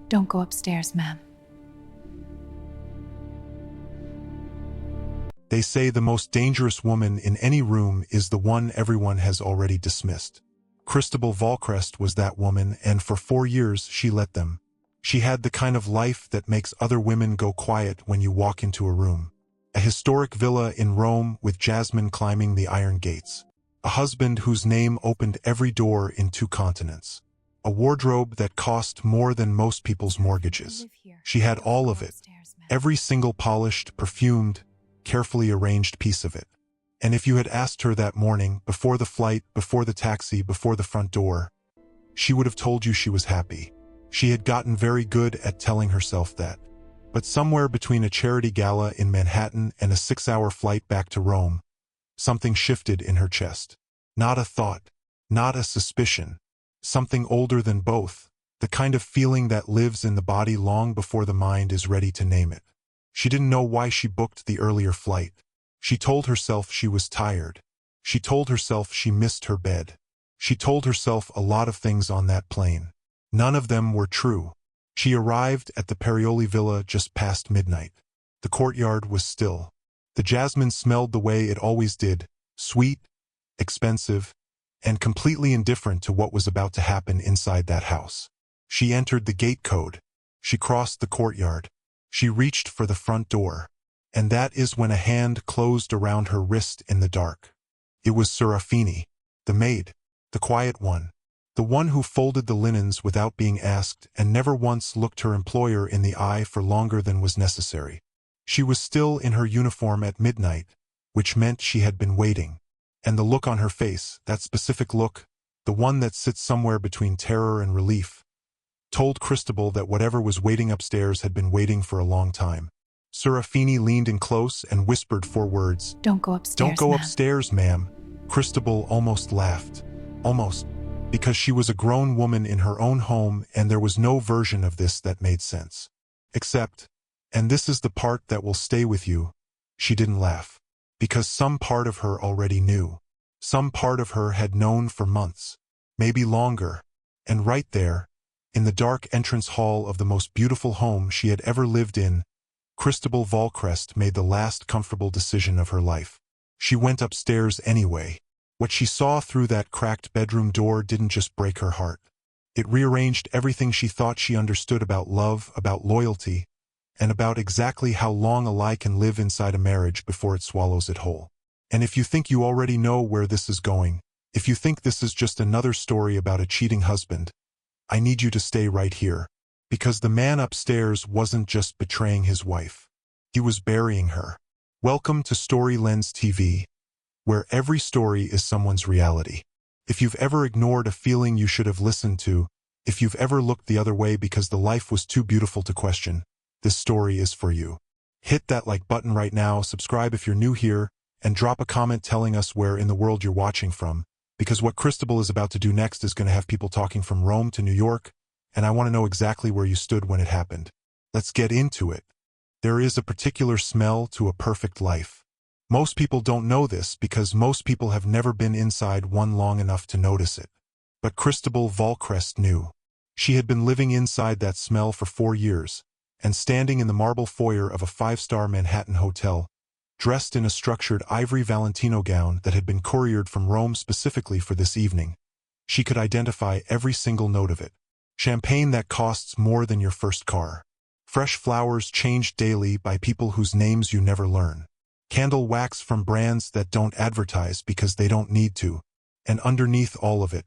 Don't go upstairs, ma'am. They say the most dangerous woman in any room is the one everyone has already dismissed. Christabel Valcrest was that woman, and for 4 years she let them. She had the kind of life that makes other women go quiet when you walk into a room. A historic villa in Rome with Jasmine climbing the iron gates. A husband whose name opened every door in 2 continents. A wardrobe that cost more than most people's mortgages. She had all of it. Every single polished, perfumed, carefully arranged piece of it. And if you had asked her that morning, before the flight, before the taxi, before the front door, she would have told you she was happy. She had gotten very good at telling herself that. But somewhere between a charity gala in Manhattan and a 6-hour flight back to Rome, something shifted in her chest. Not a thought, not a suspicion. Something older than both, the kind of feeling that lives in the body long before the mind is ready to name it. She didn't know why she booked the earlier flight. She told herself she was tired. She told herself she missed her bed. She told herself a lot of things on that plane. None of them were true. She arrived at the Perioli Villa just past midnight. The courtyard was still. The jasmine smelled the way it always did, sweet, expensive, and completely indifferent to what was about to happen inside that house. She entered the gate code. She crossed the courtyard. She reached for the front door. And that is when a hand closed around her wrist in the dark. It was Serafini, the maid, the quiet one, the one who folded the linens without being asked and never once looked her employer in the eye for longer than was necessary. She was still in her uniform at midnight, which meant she had been waiting. And the look on her face, that specific look, the one that sits somewhere between terror and relief, told Christabel that whatever was waiting upstairs had been waiting for a long time. Serafini leaned in close and whispered 4 words. Don't go upstairs, Don't go upstairs, ma'am. Christabel almost laughed. Almost. Because she was a grown woman in her own home and there was no version of this that made sense. Except, and this is the part that will stay with you, she didn't laugh. Because some part of her already knew. Some part of her had known for months. Maybe longer. And right there, in the dark entrance hall of the most beautiful home she had ever lived in, Christabel Valcrest made the last comfortable decision of her life. She went upstairs anyway. What she saw through that cracked bedroom door didn't just break her heart. It rearranged everything she thought she understood about love, about loyalty, and about exactly how long a lie can live inside a marriage before it swallows it whole. And if you think you already know where this is going, if you think this is just another story about a cheating husband, I need you to stay right here. Because the man upstairs wasn't just betraying his wife. He was burying her. Welcome to Story Lens TV, where every story is someone's reality. If you've ever ignored a feeling you should have listened to, if you've ever looked the other way because the life was too beautiful to question, this story is for you. Hit that like button right now, subscribe if you're new here, and drop a comment telling us where in the world you're watching from, because what Christabel is about to do next is going to have people talking from Rome to New York, and I want to know exactly where you stood when it happened. Let's get into it. There is a particular smell to a perfect life. Most people don't know this because most people have never been inside one long enough to notice it. But Christabel Valcrest knew. She had been living inside that smell for 4 years, and standing in the marble foyer of a 5-star Manhattan hotel, dressed in a structured ivory Valentino gown that had been couriered from Rome specifically for this evening, she could identify every single note of it. Champagne that costs more than your first car. Fresh flowers changed daily by people whose names you never learn. Candle wax from brands that don't advertise because they don't need to. And underneath all of it,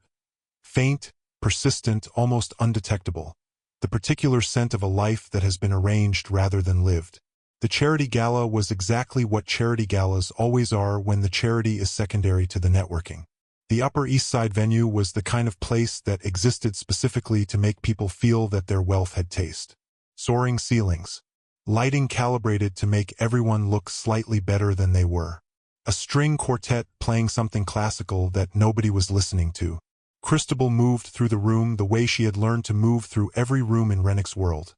faint, persistent, almost undetectable, the particular scent of a life that has been arranged rather than lived. The charity gala was exactly what charity galas always are when the charity is secondary to the networking. The Upper East Side venue was the kind of place that existed specifically to make people feel that their wealth had taste. Soaring ceilings. Lighting calibrated to make everyone look slightly better than they were. A string quartet playing something classical that nobody was listening to. Christabel moved through the room the way she had learned to move through every room in Rennick's world.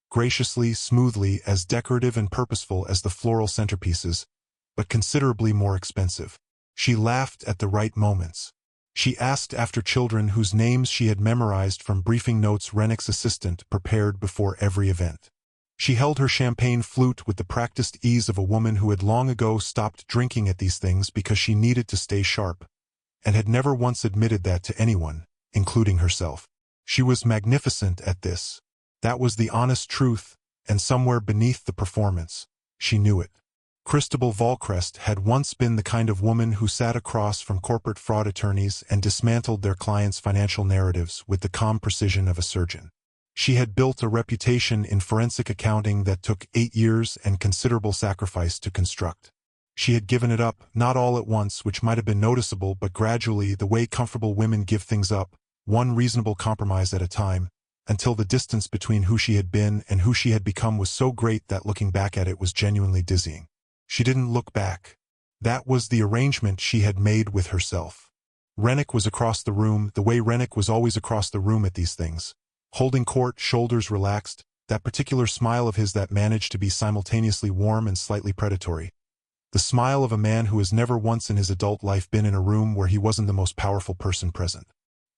Graciously, smoothly, as decorative and purposeful as the floral centerpieces, but considerably more expensive. She laughed at the right moments. She asked after children whose names she had memorized from briefing notes Rennick's assistant prepared before every event. She held her champagne flute with the practiced ease of a woman who had long ago stopped drinking at these things because she needed to stay sharp, and had never once admitted that to anyone, including herself. She was magnificent at this. That was the honest truth, and somewhere beneath the performance, she knew it. Christabel Valcrest had once been the kind of woman who sat across from corporate fraud attorneys and dismantled their clients' financial narratives with the calm precision of a surgeon. She had built a reputation in forensic accounting that took 8 years and considerable sacrifice to construct. She had given it up, not all at once, which might have been noticeable, but gradually, the way comfortable women give things up, one reasonable compromise at a time, until the distance between who she had been and who she had become was so great that looking back at it was genuinely dizzying. She didn't look back. That was the arrangement she had made with herself. Rennick was across the room, the way Rennick was always across the room at these things. Holding court, shoulders relaxed, that particular smile of his that managed to be simultaneously warm and slightly predatory. The smile of a man who has never once in his adult life been in a room where he wasn't the most powerful person present.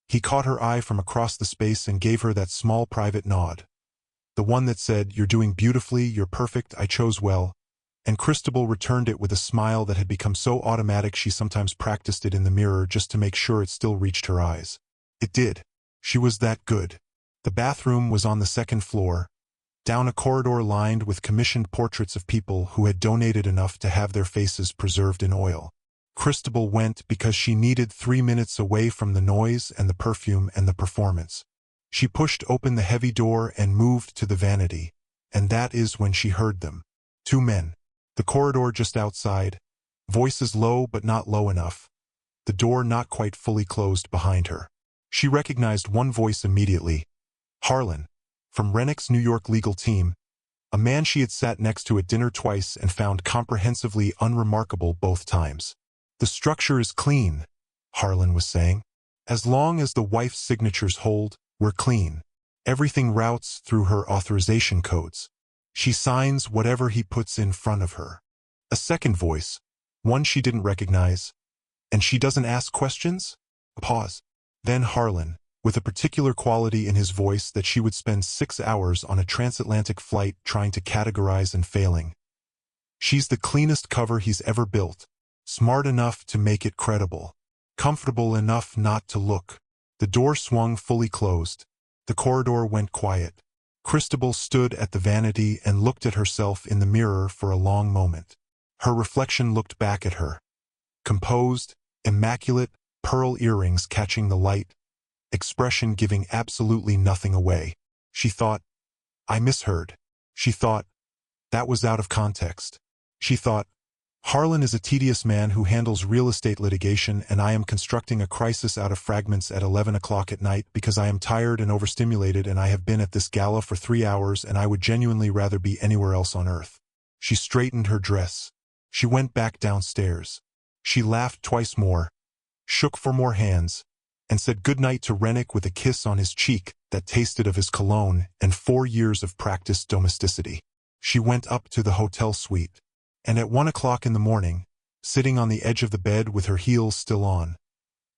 He caught her eye from across the space and gave her that small private nod. The one that said, "You're doing beautifully, you're perfect, I chose well." And Christabel returned it with a smile that had become so automatic she sometimes practiced it in the mirror just to make sure it still reached her eyes. It did. She was that good. The bathroom was on the second floor, down a corridor lined with commissioned portraits of people who had donated enough to have their faces preserved in oil. Christabel went because she needed 3 minutes away from the noise and the perfume and the performance. She pushed open the heavy door and moved to the vanity, and that is when she heard them. 2 men. The corridor just outside, voices low but not low enough, the door not quite fully closed behind her. She recognized one voice immediately. Harlan, from Rennick's New York legal team, a man she had sat next to at dinner twice and found comprehensively unremarkable both times. "The structure is clean," Harlan was saying. "As long as the wife's signatures hold, we're clean. Everything routes through her authorization codes. She signs whatever he puts in front of her." A second voice, one she didn't recognize. "And she doesn't ask questions?" A pause. Then Harlan, with a particular quality in his voice that she would spend 6 hours on a transatlantic flight trying to categorize and failing. "She's the cleanest cover he's ever built, smart enough to make it credible, comfortable enough not to look." The door swung fully closed. The corridor went quiet. Christabel stood at the vanity and looked at herself in the mirror for a long moment. Her reflection looked back at her. Composed, immaculate, pearl earrings catching the light, expression giving absolutely nothing away. She thought, "I misheard." She thought, "That was out of context." She thought, "Harlan is a tedious man who handles real estate litigation, and I am constructing a crisis out of fragments at 11 o'clock at night because I am tired and overstimulated, and I have been at this gala for 3 hours and I would genuinely rather be anywhere else on earth." She straightened her dress. She went back downstairs. She laughed twice more, shook for more hands, and said goodnight to Rennick with a kiss on his cheek that tasted of his cologne and 4 years of practiced domesticity. She went up to the hotel suite, and at 1 o'clock in the morning, sitting on the edge of the bed with her heels still on,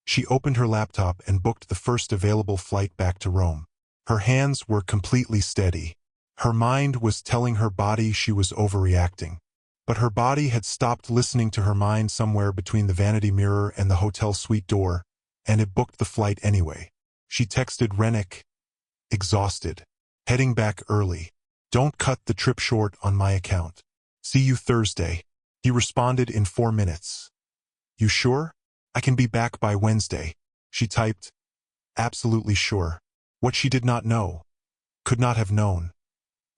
she opened her laptop and booked the first available flight back to Rome. Her hands were completely steady. Her mind was telling her body she was overreacting, but her body had stopped listening to her mind somewhere between the vanity mirror and the hotel suite door, and it booked the flight anyway. She texted Rennick, exhausted, heading back early. "Don't cut the trip short on my account. See you Thursday." He responded in 4 minutes. "You sure? I can be back by Wednesday." She typed, "Absolutely sure." What she did not know, could not have known,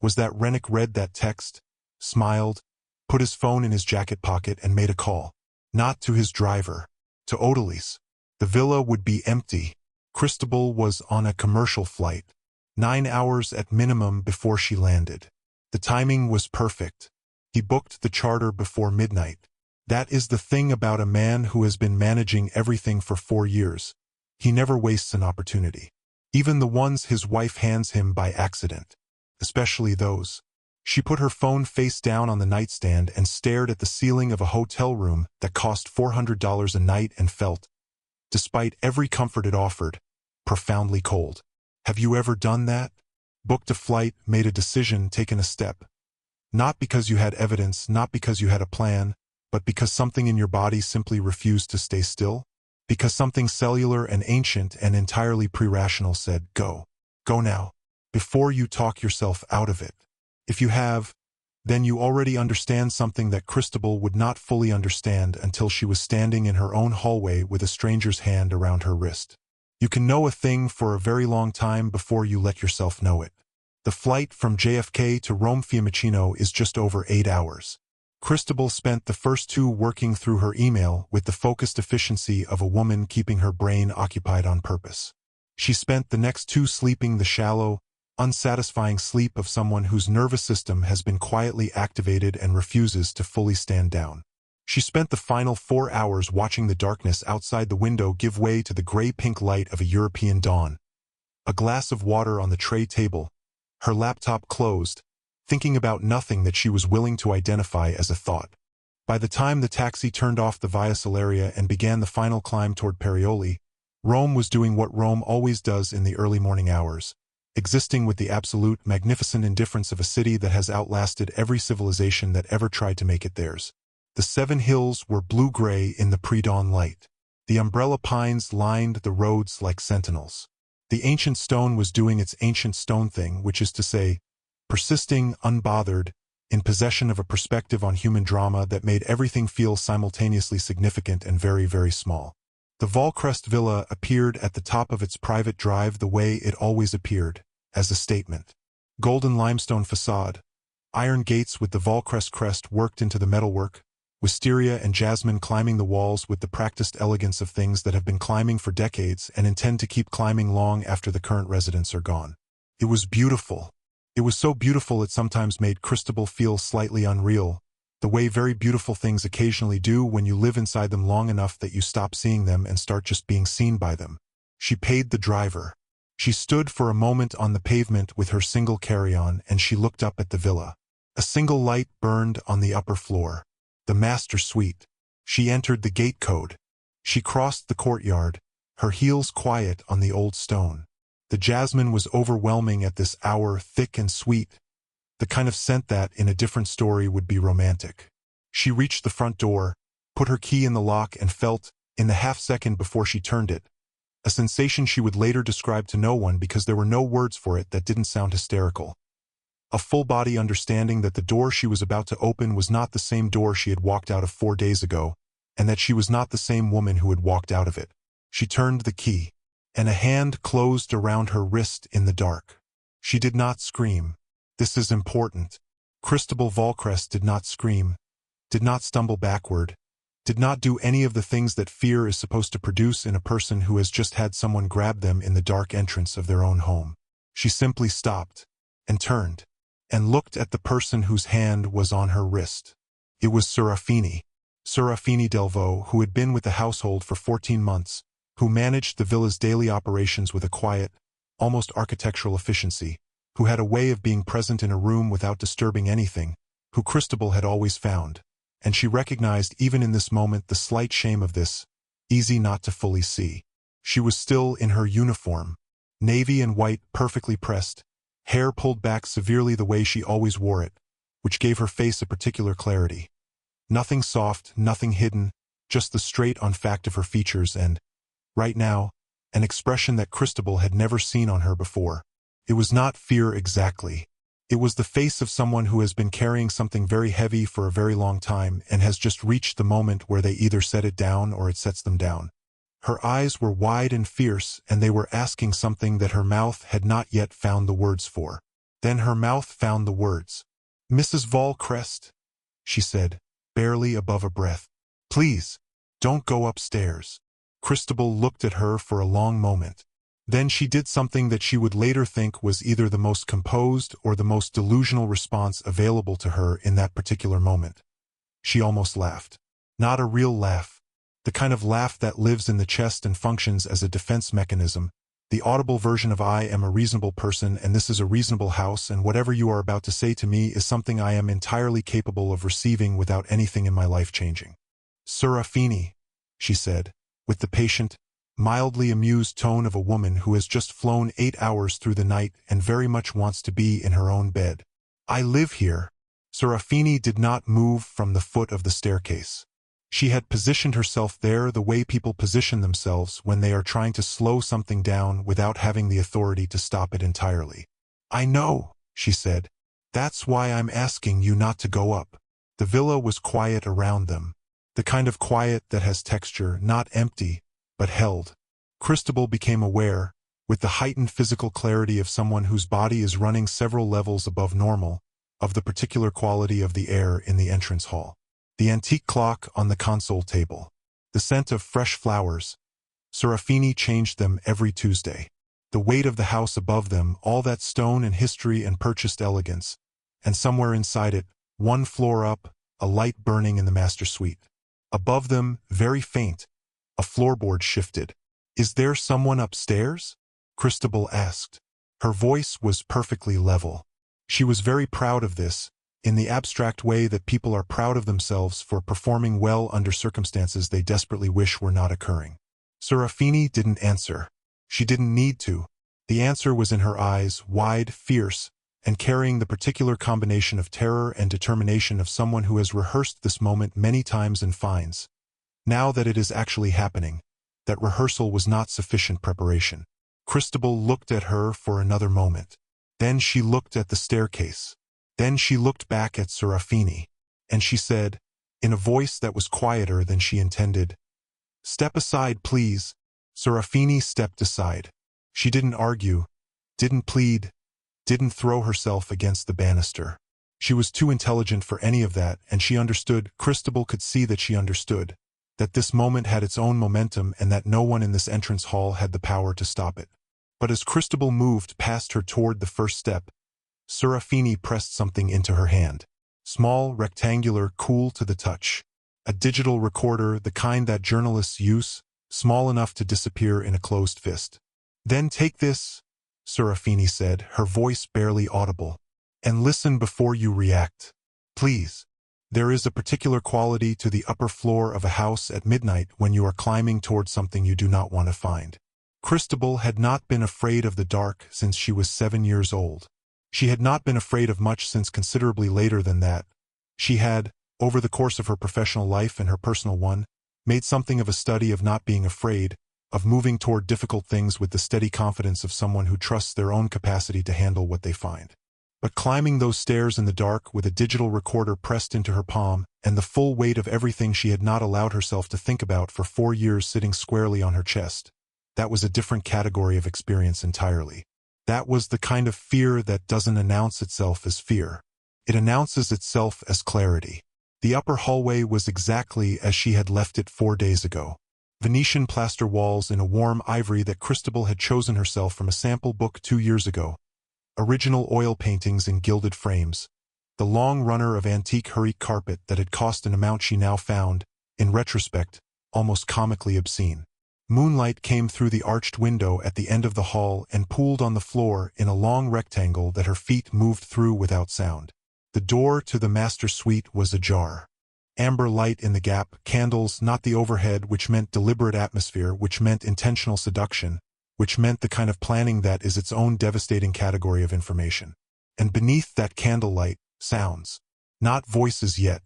was that Rennick read that text, smiled, put his phone in his jacket pocket and made a call. Not to his driver, to Odalise. The villa would be empty. Christabel was on a commercial flight, 9 hours at minimum before she landed. The timing was perfect. He booked the charter before midnight. That is the thing about a man who has been managing everything for 4 years. He never wastes an opportunity. Even the ones his wife hands him by accident. Especially those. She put her phone face down on the nightstand and stared at the ceiling of a hotel room that cost $400 a night and felt, despite every comfort it offered, profoundly cold. Have you ever done that? Booked a flight, made a decision, taken a step. Not because you had evidence, not because you had a plan, but because something in your body simply refused to stay still? Because something cellular and ancient and entirely pre-rational said, go. Go now. Before you talk yourself out of it. If you have, then you already understand something that Christabel would not fully understand until she was standing in her own hallway with a stranger's hand around her wrist. You can know a thing for a very long time before you let yourself know it. The flight from JFK to Rome Fiumicino is just over 8 hours. Christabel spent the first 2 working through her email with the focused efficiency of a woman keeping her brain occupied on purpose. She spent the next 2 sleeping the shallow, unsatisfying sleep of someone whose nervous system has been quietly activated and refuses to fully stand down. She spent the final 4 hours watching the darkness outside the window give way to the gray-pink light of a European dawn. A glass of water on the tray table, her laptop closed, thinking about nothing that she was willing to identify as a thought. By the time the taxi turned off the Via Salaria and began the final climb toward Perioli, Rome was doing what Rome always does in the early morning hours, existing with the absolute, magnificent indifference of a city that has outlasted every civilization that ever tried to make it theirs. The 7 hills were blue-gray in the pre-dawn light. The umbrella pines lined the roads like sentinels. The ancient stone was doing its ancient stone thing, which is to say, persisting, unbothered, in possession of a perspective on human drama that made everything feel simultaneously significant and very, very small. The Volcrest Villa appeared at the top of its private drive the way it always appeared, as a statement. Golden limestone facade, iron gates with the Volcrest crest worked into the metalwork, wisteria and jasmine climbing the walls with the practiced elegance of things that have been climbing for decades and intend to keep climbing long after the current residents are gone. It was beautiful. It was so beautiful it sometimes made Christabel feel slightly unreal, the way very beautiful things occasionally do when you live inside them long enough that you stop seeing them and start just being seen by them. She paid the driver. She stood for a moment on the pavement with her single carry-on and she looked up at the villa. A single light burned on the upper floor. The master suite. She entered the gate code. She crossed the courtyard, her heels quiet on the old stone. The jasmine was overwhelming at this hour, thick and sweet, the kind of scent that, in a different story, would be romantic. She reached the front door, put her key in the lock and felt, in the half-second before she turned it, a sensation she would later describe to no one because there were no words for it that didn't sound hysterical. A full-body understanding that the door she was about to open was not the same door she had walked out of 4 days ago, and that she was not the same woman who had walked out of it. She turned the key, and a hand closed around her wrist in the dark. She did not scream. This is important. Christabel Volcrest did not scream, did not stumble backward, did not do any of the things that fear is supposed to produce in a person who has just had someone grab them in the dark entrance of their own home. She simply stopped, and turned, and looked at the person whose hand was on her wrist. It was Serafini Delvaux, who had been with the household for 14 months, who managed the villa's daily operations with a quiet, almost architectural efficiency, who had a way of being present in a room without disturbing anything, who Christabel had always found, and she recognized even in this moment the slight shame of this, easy not to fully see. She was still in her uniform, navy and white, perfectly pressed, hair pulled back severely the way she always wore it, which gave her face a particular clarity. Nothing soft, nothing hidden, just the straight-on fact of her features and, right now, an expression that Christabel had never seen on her before. It was not fear exactly. It was the face of someone who has been carrying something very heavy for a very long time and has just reached the moment where they either set it down or it sets them down. Her eyes were wide and fierce, and they were asking something that her mouth had not yet found the words for. Then her mouth found the words. "Mrs. Volcrest," she said, barely above a breath. "Please, don't go upstairs." Christabel looked at her for a long moment. Then she did something that she would later think was either the most composed or the most delusional response available to her in that particular moment. She almost laughed. Not a real laugh. The kind of laugh that lives in the chest and functions as a defense mechanism. The audible version of "I am a reasonable person and this is a reasonable house and whatever you are about to say to me is something I am entirely capable of receiving without anything in my life changing." "Serafini," she said, with the patient, mildly amused tone of a woman who has just flown 8 hours through the night and very much wants to be in her own bed. I live here. Serafini did not move from the foot of the staircase. She had positioned herself there the way people position themselves when they are trying to slow something down without having the authority to stop it entirely. I know, she said. That's why I'm asking you not to go up. The villa was quiet around them. The kind of quiet that has texture, not empty, but held. Christabel became aware, with the heightened physical clarity of someone whose body is running several levels above normal, of the particular quality of the air in the entrance hall. The antique clock on the console table. The scent of fresh flowers. Serafini changed them every Tuesday. The weight of the house above them, all that stone and history and purchased elegance. And somewhere inside it, one floor up, a light burning in the master suite. Above them, very faint, a floorboard shifted. Is there someone upstairs? Christabel asked. Her voice was perfectly level. She was very proud of this, in the abstract way that people are proud of themselves for performing well under circumstances they desperately wish were not occurring. Serafini didn't answer. She didn't need to. The answer was in her eyes, wide, fierce, and carrying the particular combination of terror and determination of someone who has rehearsed this moment many times and finds, now that it is actually happening, that rehearsal was not sufficient preparation. Christabel looked at her for another moment. Then she looked at the staircase. Then she looked back at Serafini, and she said, in a voice that was quieter than she intended, "Step aside, please." Serafini stepped aside. She didn't argue, didn't plead, didn't throw herself against the banister. She was too intelligent for any of that, and she understood, Christabel could see that she understood, that this moment had its own momentum and that no one in this entrance hall had the power to stop it. But as Christabel moved past her toward the first step, Serafini pressed something into her hand. Small, rectangular, cool to the touch. A digital recorder, the kind that journalists use, small enough to disappear in a closed fist. "Then take this," Serafini said, her voice barely audible, "and listen before you react. Please. There is a particular quality to the upper floor of a house at midnight when you are climbing toward something you do not want to find." Christabel had not been afraid of the dark since she was 7 years old. She had not been afraid of much since considerably later than that. She had, over the course of her professional life and her personal one, made something of a study of not being afraid, of moving toward difficult things with the steady confidence of someone who trusts their own capacity to handle what they find. But climbing those stairs in the dark with a digital recorder pressed into her palm, and the full weight of everything she had not allowed herself to think about for 4 years sitting squarely on her chest, that was a different category of experience entirely. That was the kind of fear that doesn't announce itself as fear. It announces itself as clarity. The upper hallway was exactly as she had left it 4 days ago. Venetian plaster walls in a warm ivory that Christabel had chosen herself from a sample book 2 years ago. Original oil paintings in gilded frames. The long runner of antique Hurrique carpet that had cost an amount she now found, in retrospect, almost comically obscene. Moonlight came through the arched window at the end of the hall and pooled on the floor in a long rectangle that her feet moved through without sound. The door to the master suite was ajar. Amber light in the gap, candles, not the overhead, which meant deliberate atmosphere, which meant intentional seduction, which meant the kind of planning that is its own devastating category of information. And beneath that candlelight, sounds. Not voices yet.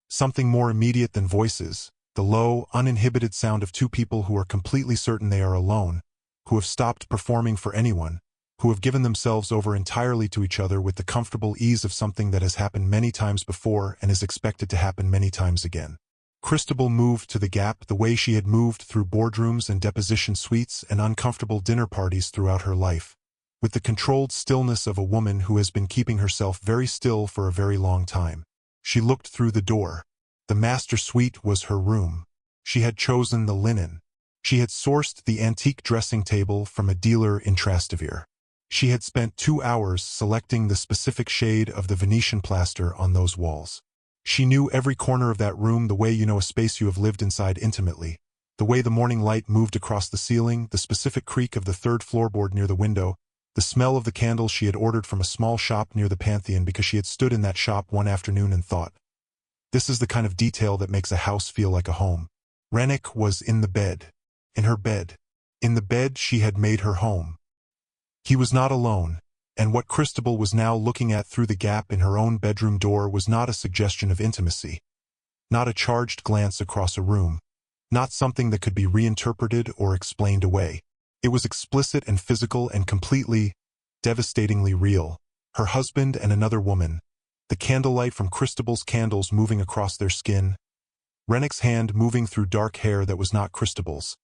Something more immediate than voices. The low, uninhibited sound of two people who are completely certain they are alone, who have stopped performing for anyone, who have given themselves over entirely to each other with the comfortable ease of something that has happened many times before and is expected to happen many times again. Christabel moved to the gap the way she had moved through boardrooms and deposition suites and uncomfortable dinner parties throughout her life, with the controlled stillness of a woman who has been keeping herself very still for a very long time. She looked through the door. The master suite was her room. She had chosen the linen. She had sourced the antique dressing table from a dealer in Trastevere. She had spent 2 hours selecting the specific shade of the Venetian plaster on those walls. She knew every corner of that room the way you know a space you have lived inside intimately, the way the morning light moved across the ceiling, the specific creak of the third floorboard near the window, the smell of the candles she had ordered from a small shop near the Pantheon because she had stood in that shop one afternoon and thought, this is the kind of detail that makes a house feel like a home. Rennick was in the bed. In her bed. In the bed she had made her home. He was not alone, and what Christabel was now looking at through the gap in her own bedroom door was not a suggestion of intimacy, not a charged glance across a room, not something that could be reinterpreted or explained away. It was explicit and physical and completely, devastatingly real. Her husband and another woman, the candlelight from Christabel's candles moving across their skin, Rennick's hand moving through dark hair that was not Christabel's,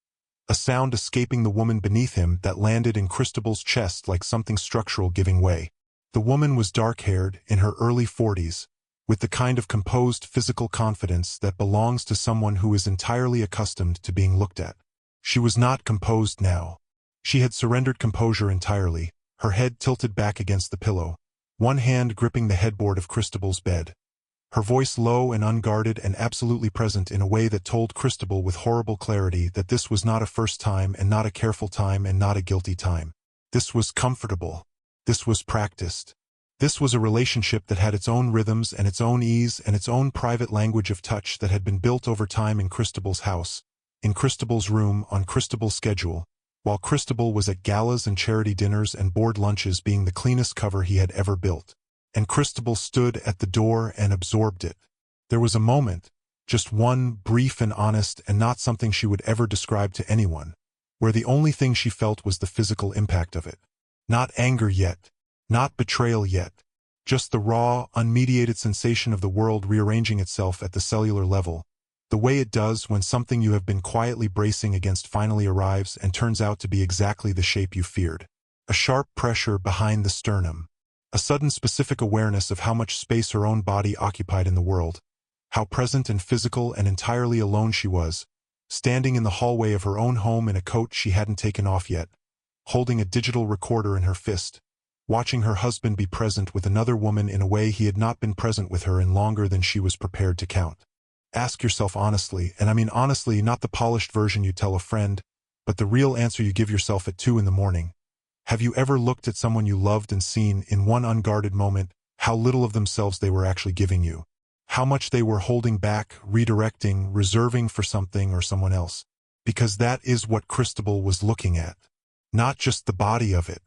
a sound escaping the woman beneath him that landed in Christabel's chest like something structural giving way. The woman was dark-haired, in her early 40s, with the kind of composed physical confidence that belongs to someone who is entirely accustomed to being looked at. She was not composed now. She had surrendered composure entirely, her head tilted back against the pillow, one hand gripping the headboard of Christabel's bed. Her voice low and unguarded and absolutely present in a way that told Christabel with horrible clarity that this was not a first time and not a careful time and not a guilty time. This was comfortable. This was practiced. This was a relationship that had its own rhythms and its own ease and its own private language of touch that had been built over time in Christabel's house, in Christabel's room, on Christabel's schedule, while Christabel was at galas and charity dinners and board lunches being the cleanest cover he had ever built. And Christabel stood at the door and absorbed it. There was a moment, just one, brief and honest and not something she would ever describe to anyone, where the only thing she felt was the physical impact of it. Not anger yet, not betrayal yet, just the raw, unmediated sensation of the world rearranging itself at the cellular level, the way it does when something you have been quietly bracing against finally arrives and turns out to be exactly the shape you feared. A sharp pressure behind the sternum. A sudden specific awareness of how much space her own body occupied in the world, how present and physical and entirely alone she was, standing in the hallway of her own home in a coat she hadn't taken off yet, holding a digital recorder in her fist, watching her husband be present with another woman in a way he had not been present with her in longer than she was prepared to count. Ask yourself honestly, and I mean honestly, not the polished version you tell a friend, but the real answer you give yourself at 2 in the morning. Have you ever looked at someone you loved and seen, in one unguarded moment, how little of themselves they were actually giving you? How much they were holding back, redirecting, reserving for something or someone else? Because that is what Christabel was looking at. Not just the body of it,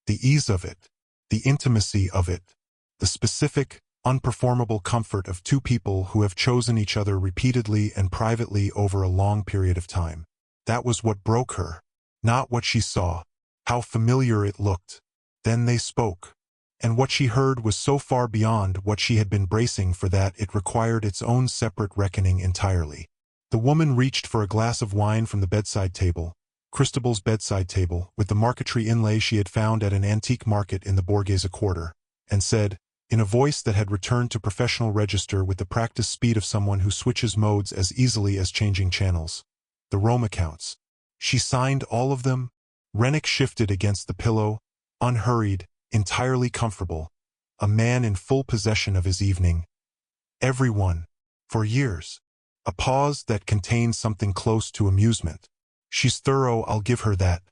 the ease of it, the intimacy of it, the specific, unperformable comfort of two people who have chosen each other repeatedly and privately over a long period of time. That was what broke her, not what she saw. How familiar it looked. Then they spoke. And what she heard was so far beyond what she had been bracing for that it required its own separate reckoning entirely. The woman reached for a glass of wine from the bedside table, Christabel's bedside table, with the marquetry inlay she had found at an antique market in the Borghese Quarter, and said, in a voice that had returned to professional register with the practiced speed of someone who switches modes as easily as changing channels, the Rome accounts. She signed all of them? Rennick shifted against the pillow, unhurried, entirely comfortable, a man in full possession of his evening. Everyone. For years. A pause that contained something close to amusement. She's thorough, I'll give her that.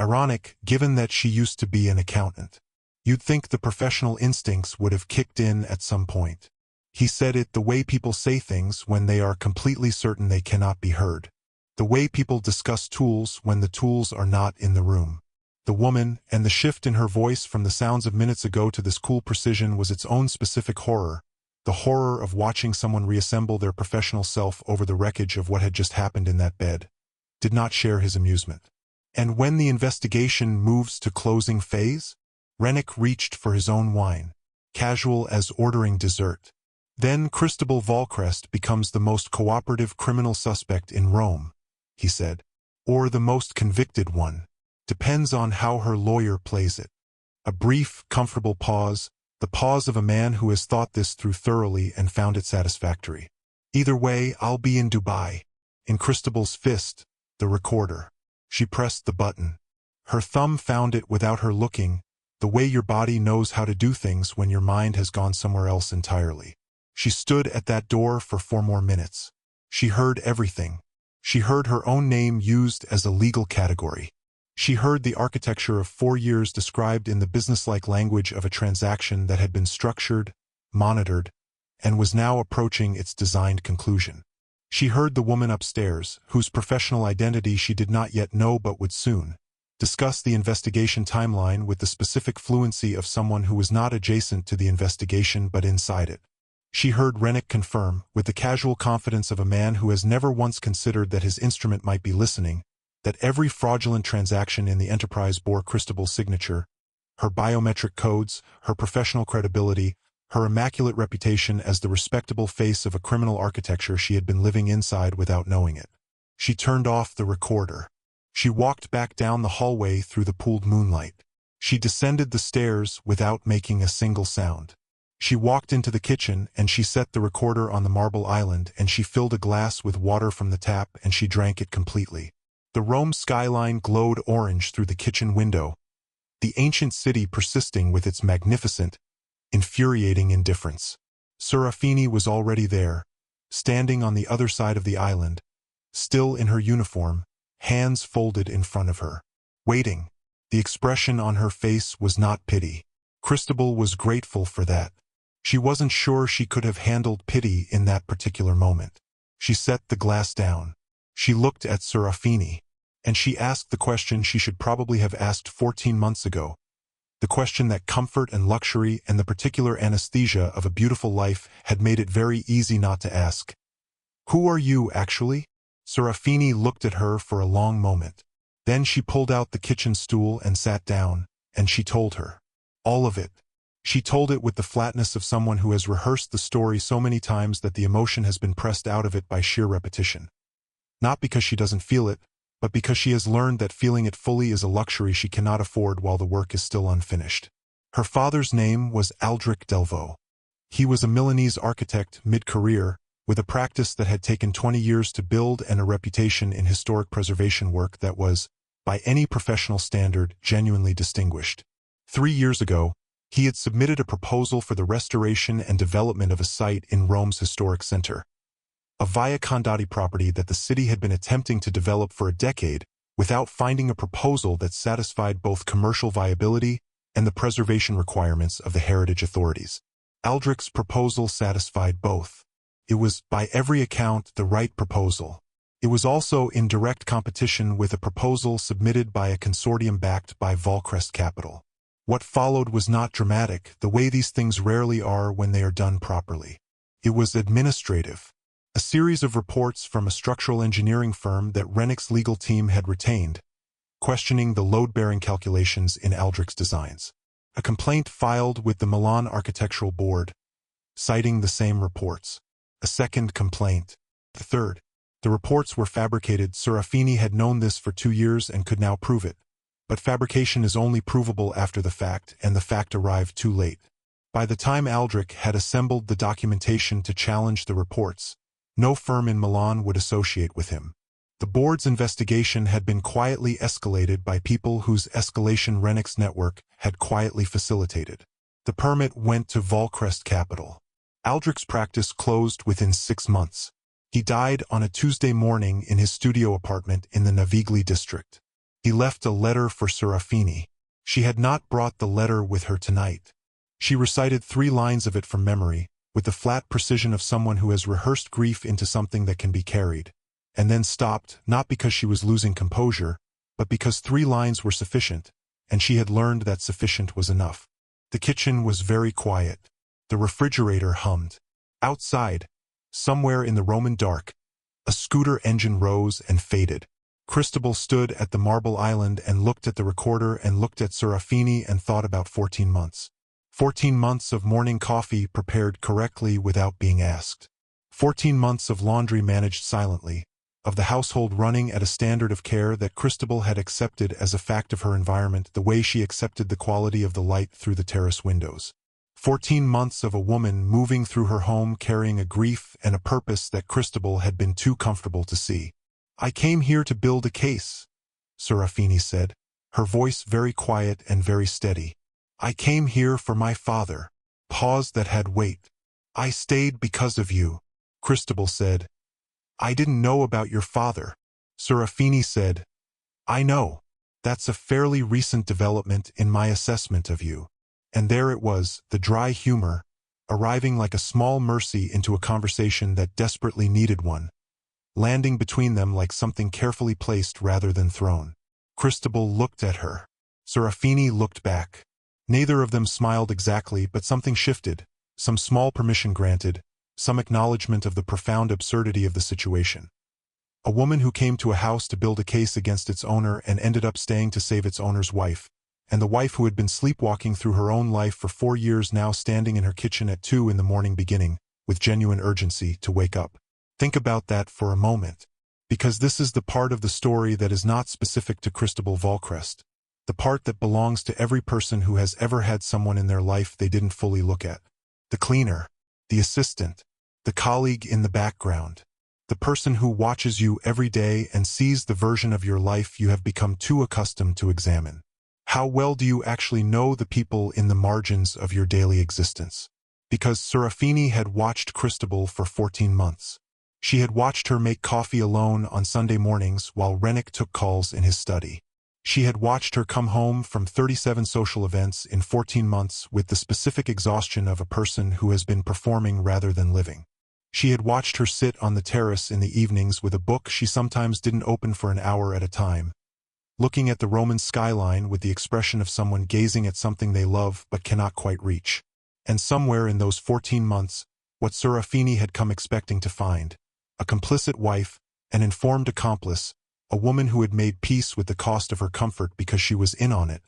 Ironic, given that she used to be an accountant. You'd think the professional instincts would have kicked in at some point. He said it the way people say things when they are completely certain they cannot be heard. The way people discuss tools when the tools are not in the room. The woman, and the shift in her voice from the sounds of minutes ago to this cool precision was its own specific horror, the horror of watching someone reassemble their professional self over the wreckage of what had just happened in that bed, did not share his amusement. And when the investigation moves to closing phase, Rennick reached for his own wine, casual as ordering dessert. Then Christabel Valcrest becomes the most cooperative criminal suspect in Rome, he said. Or the most convicted one. Depends on how her lawyer plays it. A brief, comfortable pause, the pause of a man who has thought this through thoroughly and found it satisfactory. Either way, I'll be in Dubai. In Christabel's fist, the recorder. She pressed the button. Her thumb found it without her looking, the way your body knows how to do things when your mind has gone somewhere else entirely. She stood at that door for 4 more minutes. She heard everything. She heard her own name used as a legal category. She heard the architecture of 4 years described in the businesslike language of a transaction that had been structured, monitored, and was now approaching its designed conclusion. She heard the woman upstairs, whose professional identity she did not yet know but would soon, discuss the investigation timeline with the specific fluency of someone who was not adjacent to the investigation but inside it. She heard Rennick confirm, with the casual confidence of a man who has never once considered that his instrument might be listening, that every fraudulent transaction in the enterprise bore Christabel's signature, her biometric codes, her professional credibility, her immaculate reputation as the respectable face of a criminal architecture she had been living inside without knowing it. She turned off the recorder. She walked back down the hallway through the pooled moonlight. She descended the stairs without making a single sound. She walked into the kitchen and she set the recorder on the marble island and she filled a glass with water from the tap and she drank it completely. The Rome skyline glowed orange through the kitchen window, the ancient city persisting with its magnificent, infuriating indifference. Serafini was already there, standing on the other side of the island, still in her uniform, hands folded in front of her. Waiting. The expression on her face was not pity. Christabel was grateful for that. She wasn't sure she could have handled pity in that particular moment. She set the glass down. She looked at Serafini, and she asked the question she should probably have asked 14 months ago. The question that comfort and luxury and the particular anesthesia of a beautiful life had made it very easy not to ask. Who are you, actually? Serafini looked at her for a long moment. Then she pulled out the kitchen stool and sat down, and she told her. All of it. She told it with the flatness of someone who has rehearsed the story so many times that the emotion has been pressed out of it by sheer repetition. Not because she doesn't feel it, but because she has learned that feeling it fully is a luxury she cannot afford while the work is still unfinished. Her father's name was Aldrich Delvaux. He was a Milanese architect mid-career, with a practice that had taken 20 years to build and a reputation in historic preservation work that was, by any professional standard, genuinely distinguished. 3 years ago, he had submitted a proposal for the restoration and development of a site in Rome's historic center, a Via Condotti property that the city had been attempting to develop for a decade without finding a proposal that satisfied both commercial viability and the preservation requirements of the heritage authorities. Aldrich's proposal satisfied both. It was, by every account, the right proposal. It was also in direct competition with a proposal submitted by a consortium backed by Volcrest Capital. What followed was not dramatic, the way these things rarely are when they are done properly. It was administrative. A series of reports from a structural engineering firm that Rennick's legal team had retained, questioning the load-bearing calculations in Aldrich's designs. A complaint filed with the Milan Architectural Board, citing the same reports. A second complaint. The third. The reports were fabricated. Serafini had known this for 2 years and could now prove it. But fabrication is only provable after the fact, and the fact arrived too late. By the time Aldrich had assembled the documentation to challenge the reports, no firm in Milan would associate with him. The board's investigation had been quietly escalated by people whose escalation Rennick's network had quietly facilitated. The permit went to Volcrest Capital. Aldrich's practice closed within 6 months. He died on a Tuesday morning in his studio apartment in the Navigli district. He left a letter for Serafini. She had not brought the letter with her tonight. She recited 3 lines of it from memory, with the flat precision of someone who has rehearsed grief into something that can be carried, and then stopped, not because she was losing composure, but because 3 lines were sufficient, and she had learned that sufficient was enough. The kitchen was very quiet. The refrigerator hummed. Outside, somewhere in the Roman dark, a scooter engine rose and faded. Christabel stood at the marble island and looked at the recorder and looked at Serafini and thought about 14 months. 14 months of morning coffee prepared correctly without being asked. 14 months of laundry managed silently, of the household running at a standard of care that Christabel had accepted as a fact of her environment the way she accepted the quality of the light through the terrace windows. 14 months of a woman moving through her home carrying a grief and a purpose that Christabel had been too comfortable to see. "I came here to build a case," Serafini said, her voice very quiet and very steady. "I came here for my father." Pause that had weight. "I stayed because of you," Christabel said. "I didn't know about your father," Serafini said. "I know. That's a fairly recent development in my assessment of you." And there it was, the dry humor, arriving like a small mercy into a conversation that desperately needed one. landing between them like something carefully placed rather than thrown. Christabel looked at her. Serafini looked back. Neither of them smiled exactly, but something shifted, some small permission granted, some acknowledgement of the profound absurdity of the situation. A woman who came to a house to build a case against its owner and ended up staying to save its owner's wife, and the wife who had been sleepwalking through her own life for 4 years now standing in her kitchen at 2 in the morning beginning, with genuine urgency, to wake up. Think about that for a moment, because this is the part of the story that is not specific to Christabel Valcrest, the part that belongs to every person who has ever had someone in their life they didn't fully look at. The cleaner, the assistant, the colleague in the background, the person who watches you every day and sees the version of your life you have become too accustomed to examine. How well do you actually know the people in the margins of your daily existence? Because Serafini had watched Christabel for 14 months. She had watched her make coffee alone on Sunday mornings while Rennick took calls in his study. She had watched her come home from 37 social events in 14 months with the specific exhaustion of a person who has been performing rather than living. She had watched her sit on the terrace in the evenings with a book she sometimes didn't open for an hour at a time, looking at the Roman skyline with the expression of someone gazing at something they love but cannot quite reach. And somewhere in those 14 months, what Serafini had come expecting to find: a complicit wife, an informed accomplice, a woman who had made peace with the cost of her comfort because she was in on it,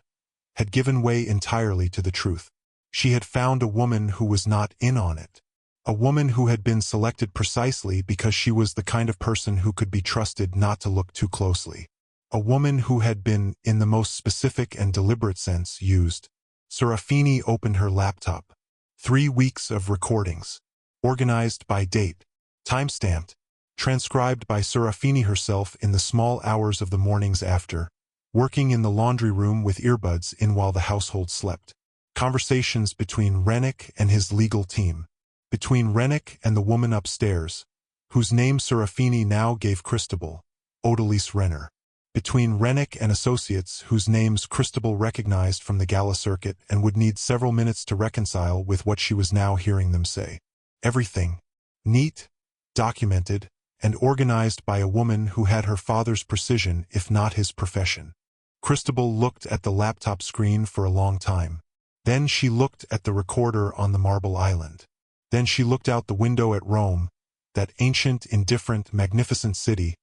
had given way entirely to the truth. She had found a woman who was not in on it. A woman who had been selected precisely because she was the kind of person who could be trusted not to look too closely. A woman who had been, in the most specific and deliberate sense, used. Serafini opened her laptop. 3 weeks of recordings. Organized by date. Timestamped. Transcribed by Serafini herself in the small hours of the mornings after, working in the laundry room with earbuds in while the household slept. Conversations between Rennick and his legal team. Between Rennick and the woman upstairs, whose name Serafini now gave Christabel, Odalise Renner. Between Rennick and associates whose names Christabel recognized from the gala circuit and would need several minutes to reconcile with what she was now hearing them say. Everything. Neat, documented, and organized by a woman who had her father's precision if not his profession. Christabel looked at the laptop screen for a long time. Then she looked at the recorder on the marble island. Then she looked out the window at Rome, that ancient, indifferent, magnificent city,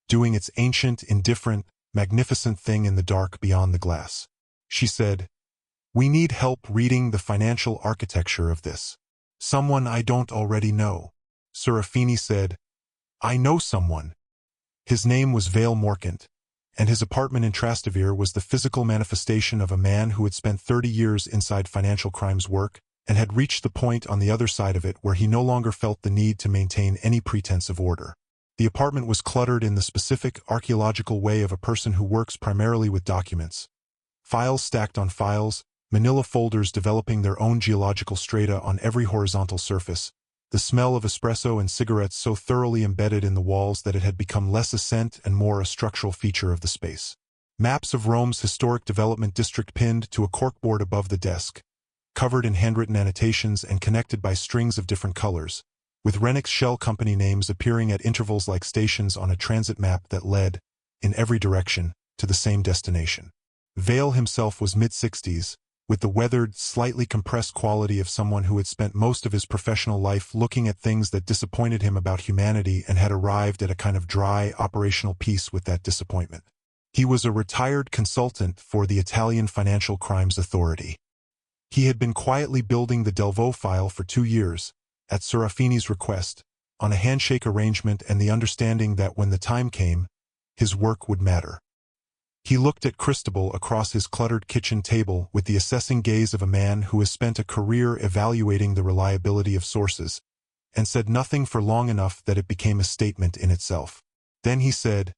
doing its ancient, indifferent, magnificent thing in the dark beyond the glass. She said, "We need help reading the financial architecture of this. Someone I don't already know." Serafini said, "I know someone." His name was Vale Morcant, and his apartment in Trastevere was the physical manifestation of a man who had spent 30 years inside financial crimes work and had reached the point on the other side of it where he no longer felt the need to maintain any pretense of order. The apartment was cluttered in the specific archaeological way of a person who works primarily with documents. Files stacked on files, manila folders developing their own geological strata on every horizontal surface, the smell of espresso and cigarettes so thoroughly embedded in the walls that it had become less a scent and more a structural feature of the space. Maps of Rome's historic development district pinned to a corkboard above the desk, covered in handwritten annotations and connected by strings of different colors, with Rennick's shell company names appearing at intervals like stations on a transit map that led, in every direction, to the same destination. Vale himself was mid-60s, with the weathered, slightly compressed quality of someone who had spent most of his professional life looking at things that disappointed him about humanity and had arrived at a kind of dry, operational peace with that disappointment. He was a retired consultant for the Italian Financial Crimes Authority. He had been quietly building the Delvaux file for 2 years, at Serafini's request, on a handshake arrangement and the understanding that when the time came, his work would matter. He looked at Christabel across his cluttered kitchen table with the assessing gaze of a man who has spent a career evaluating the reliability of sources, and said nothing for long enough that it became a statement in itself. Then he said,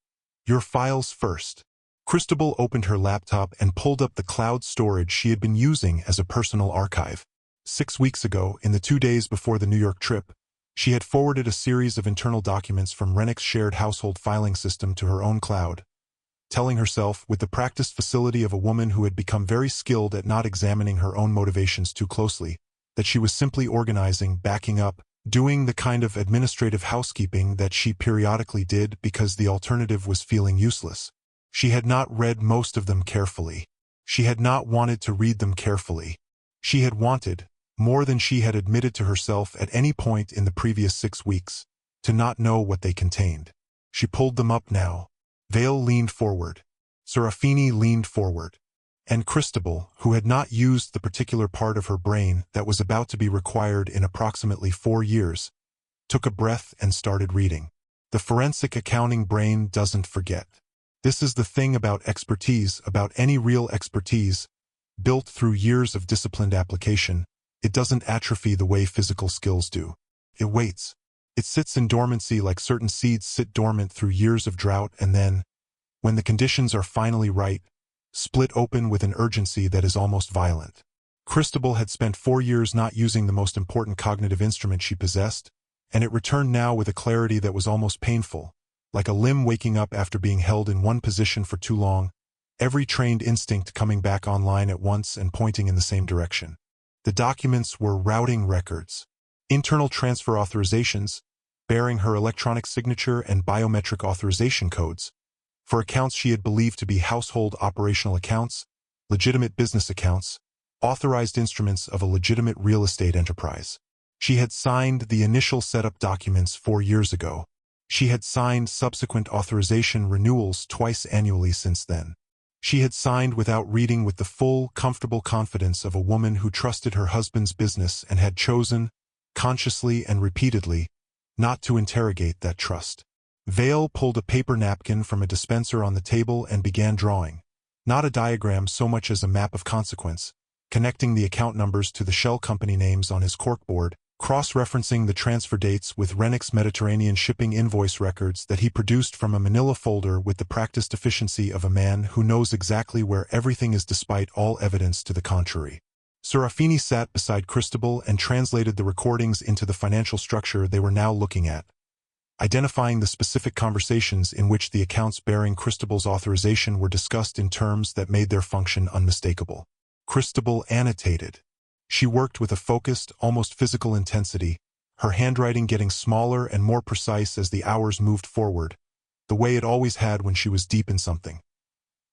"Your files first." Christabel opened her laptop and pulled up the cloud storage she had been using as a personal archive. 6 weeks ago, in the 2 days before the New York trip, she had forwarded a series of internal documents from Rennick's shared household filing system to her own cloud, telling herself, with the practiced facility of a woman who had become very skilled at not examining her own motivations too closely, that she was simply organizing, backing up, doing the kind of administrative housekeeping that she periodically did because the alternative was feeling useless. She had not read most of them carefully. She had not wanted to read them carefully. She had wanted, more than she had admitted to herself at any point in the previous 6 weeks, to not know what they contained. She pulled them up now. Vale leaned forward. Serafini leaned forward. And Christabel, who had not used the particular part of her brain that was about to be required in approximately 4 years, took a breath and started reading. The forensic accounting brain doesn't forget. This is the thing about expertise, about any real expertise, built through years of disciplined application. It doesn't atrophy the way physical skills do. It waits. It sits in dormancy like certain seeds sit dormant through years of drought and then, when the conditions are finally right, split open with an urgency that is almost violent. Christabel had spent 4 years not using the most important cognitive instrument she possessed, and it returned now with a clarity that was almost painful, like a limb waking up after being held in one position for too long, every trained instinct coming back online at once and pointing in the same direction. The documents were routing records, internal transfer authorizations, bearing her electronic signature and biometric authorization codes, for accounts she had believed to be household operational accounts, legitimate business accounts, authorized instruments of a legitimate real estate enterprise. She had signed the initial setup documents 4 years ago. She had signed subsequent authorization renewals twice annually since then. She had signed without reading with the full, comfortable confidence of a woman who trusted her husband's business and had chosen, consciously and repeatedly, not to interrogate that trust. Vale pulled a paper napkin from a dispenser on the table and began drawing, not a diagram so much as a map of consequence, connecting the account numbers to the shell company names on his corkboard, cross-referencing the transfer dates with Rennick's Mediterranean shipping invoice records that he produced from a manila folder with the practiced efficiency of a man who knows exactly where everything is despite all evidence to the contrary. Serafini sat beside Christabel and translated the recordings into the financial structure they were now looking at, identifying the specific conversations in which the accounts bearing Christabel's authorization were discussed in terms that made their function unmistakable. Christabel annotated. She worked with a focused, almost physical intensity, her handwriting getting smaller and more precise as the hours moved forward, the way it always had when she was deep in something.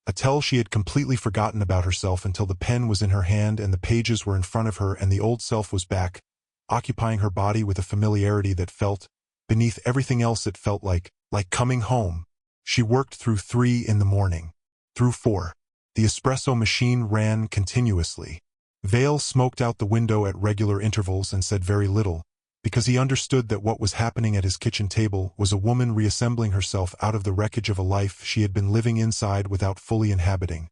Until she had completely forgotten about herself until the pen was in her hand and the pages were in front of her and the old self was back, occupying her body with a familiarity that felt, beneath everything else it felt like coming home. She worked through 3 in the morning. Through 4. The espresso machine ran continuously. Vale smoked out the window at regular intervals and said very little, because he understood that what was happening at his kitchen table was a woman reassembling herself out of the wreckage of a life she had been living inside without fully inhabiting,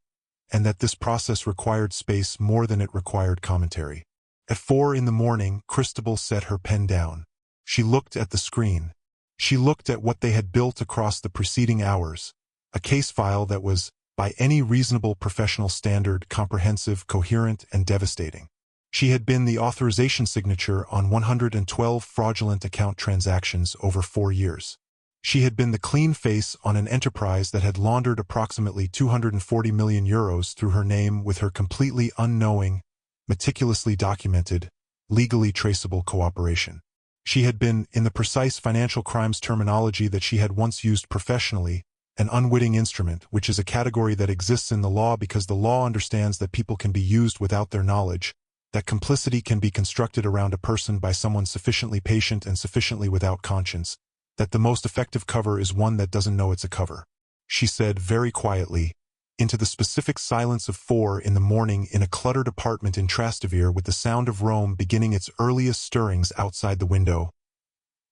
and that this process required space more than it required commentary. At 4 in the morning, Christabel set her pen down. She looked at the screen. She looked at what they had built across the preceding hours, a case file that was, by any reasonable professional standard, comprehensive, coherent, and devastating. She had been the authorization signature on 112 fraudulent account transactions over 4 years. She had been the clean face on an enterprise that had laundered approximately 240 million euros through her name with her completely unknowing, meticulously documented, legally traceable cooperation. She had been, in the precise financial crimes terminology that she had once used professionally, an unwitting instrument, which is a category that exists in the law because the law understands that people can be used without their knowledge, that complicity can be constructed around a person by someone sufficiently patient and sufficiently without conscience, that the most effective cover is one that doesn't know it's a cover. She said very quietly, into the specific silence of 4 in the morning in a cluttered apartment in Trastevere with the sound of Rome beginning its earliest stirrings outside the window.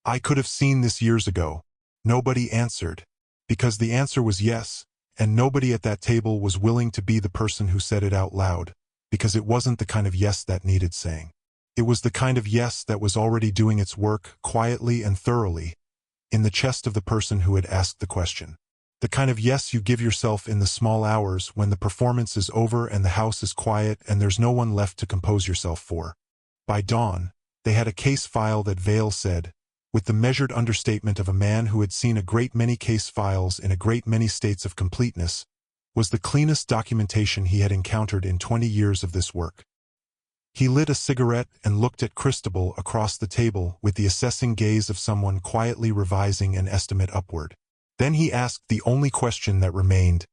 I could have seen this years ago. Nobody answered. Because the answer was yes, and nobody at that table was willing to be the person who said it out loud, because it wasn't the kind of yes that needed saying. It was the kind of yes that was already doing its work, quietly and thoroughly, in the chest of the person who had asked the question. The kind of yes you give yourself in the small hours when the performance is over and the house is quiet and there's no one left to compose yourself for. By dawn, they had a case file that Vale said, with the measured understatement of a man who had seen a great many case files in a great many states of completeness, was the cleanest documentation he had encountered in 20 years of this work. He lit a cigarette and looked at Christabel across the table with the assessing gaze of someone quietly revising an estimate upward. Then he asked the only question that remained,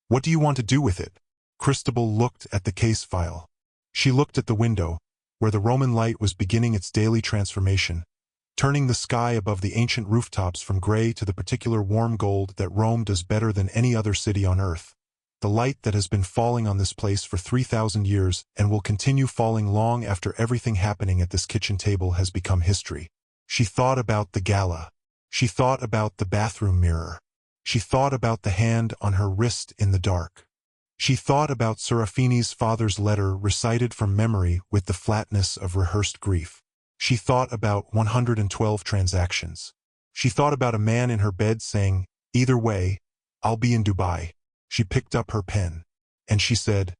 "What do you want to do with it?" Christabel looked at the case file. She looked at the window, where the Roman light was beginning its daily transformation, turning the sky above the ancient rooftops from gray to the particular warm gold that Rome does better than any other city on earth. The light that has been falling on this place for 3,000 years and will continue falling long after everything happening at this kitchen table has become history. She thought about the gala. She thought about the bathroom mirror. She thought about the hand on her wrist in the dark. She thought about Serafini's father's letter recited from memory with the flatness of rehearsed grief. She thought about 112 transactions. She thought about a man in her bed saying, "Either way, I'll be in Dubai." She picked up her pen, and she said,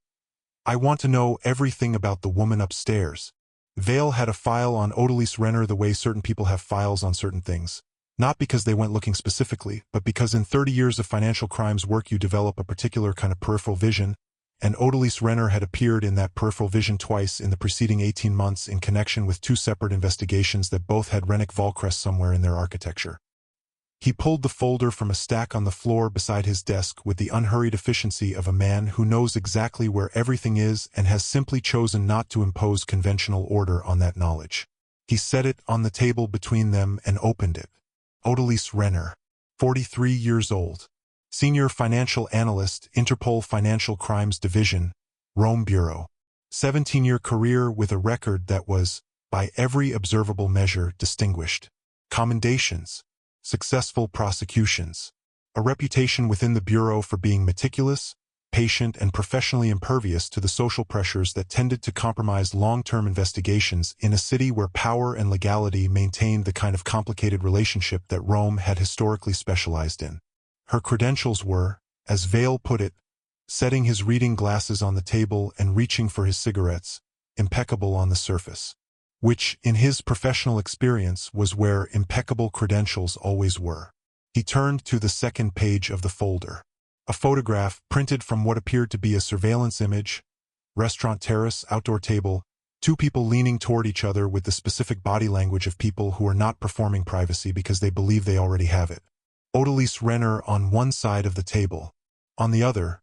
"I want to know everything about the woman upstairs." Vale had a file on Odalise Renner the way certain people have files on certain things. Not because they went looking specifically, but because in 30 years of financial crimes work you develop a particular kind of peripheral vision, and Odalise Renner had appeared in that peripheral vision twice in the preceding 18 months in connection with two separate investigations that both had Rennick Volcrest somewhere in their architecture. He pulled the folder from a stack on the floor beside his desk with the unhurried efficiency of a man who knows exactly where everything is and has simply chosen not to impose conventional order on that knowledge. He set it on the table between them and opened it. Odalise Renner, 43 years old. Senior Financial Analyst, Interpol Financial Crimes Division, Rome Bureau. 17-year career with a record that was, by every observable measure, distinguished. Commendations. Successful prosecutions. A reputation within the Bureau for being meticulous, patient, and professionally impervious to the social pressures that tended to compromise long-term investigations in a city where power and legality maintained the kind of complicated relationship that Rome had historically specialized in. Her credentials were, as Vale put it, setting his reading glasses on the table and reaching for his cigarettes, impeccable on the surface. Which, in his professional experience, was where impeccable credentials always were. He turned to the second page of the folder. A photograph printed from what appeared to be a surveillance image, restaurant terrace, outdoor table, two people leaning toward each other with the specific body language of people who are not performing privacy because they believe they already have it. Odalise Renner on one side of the table. On the other,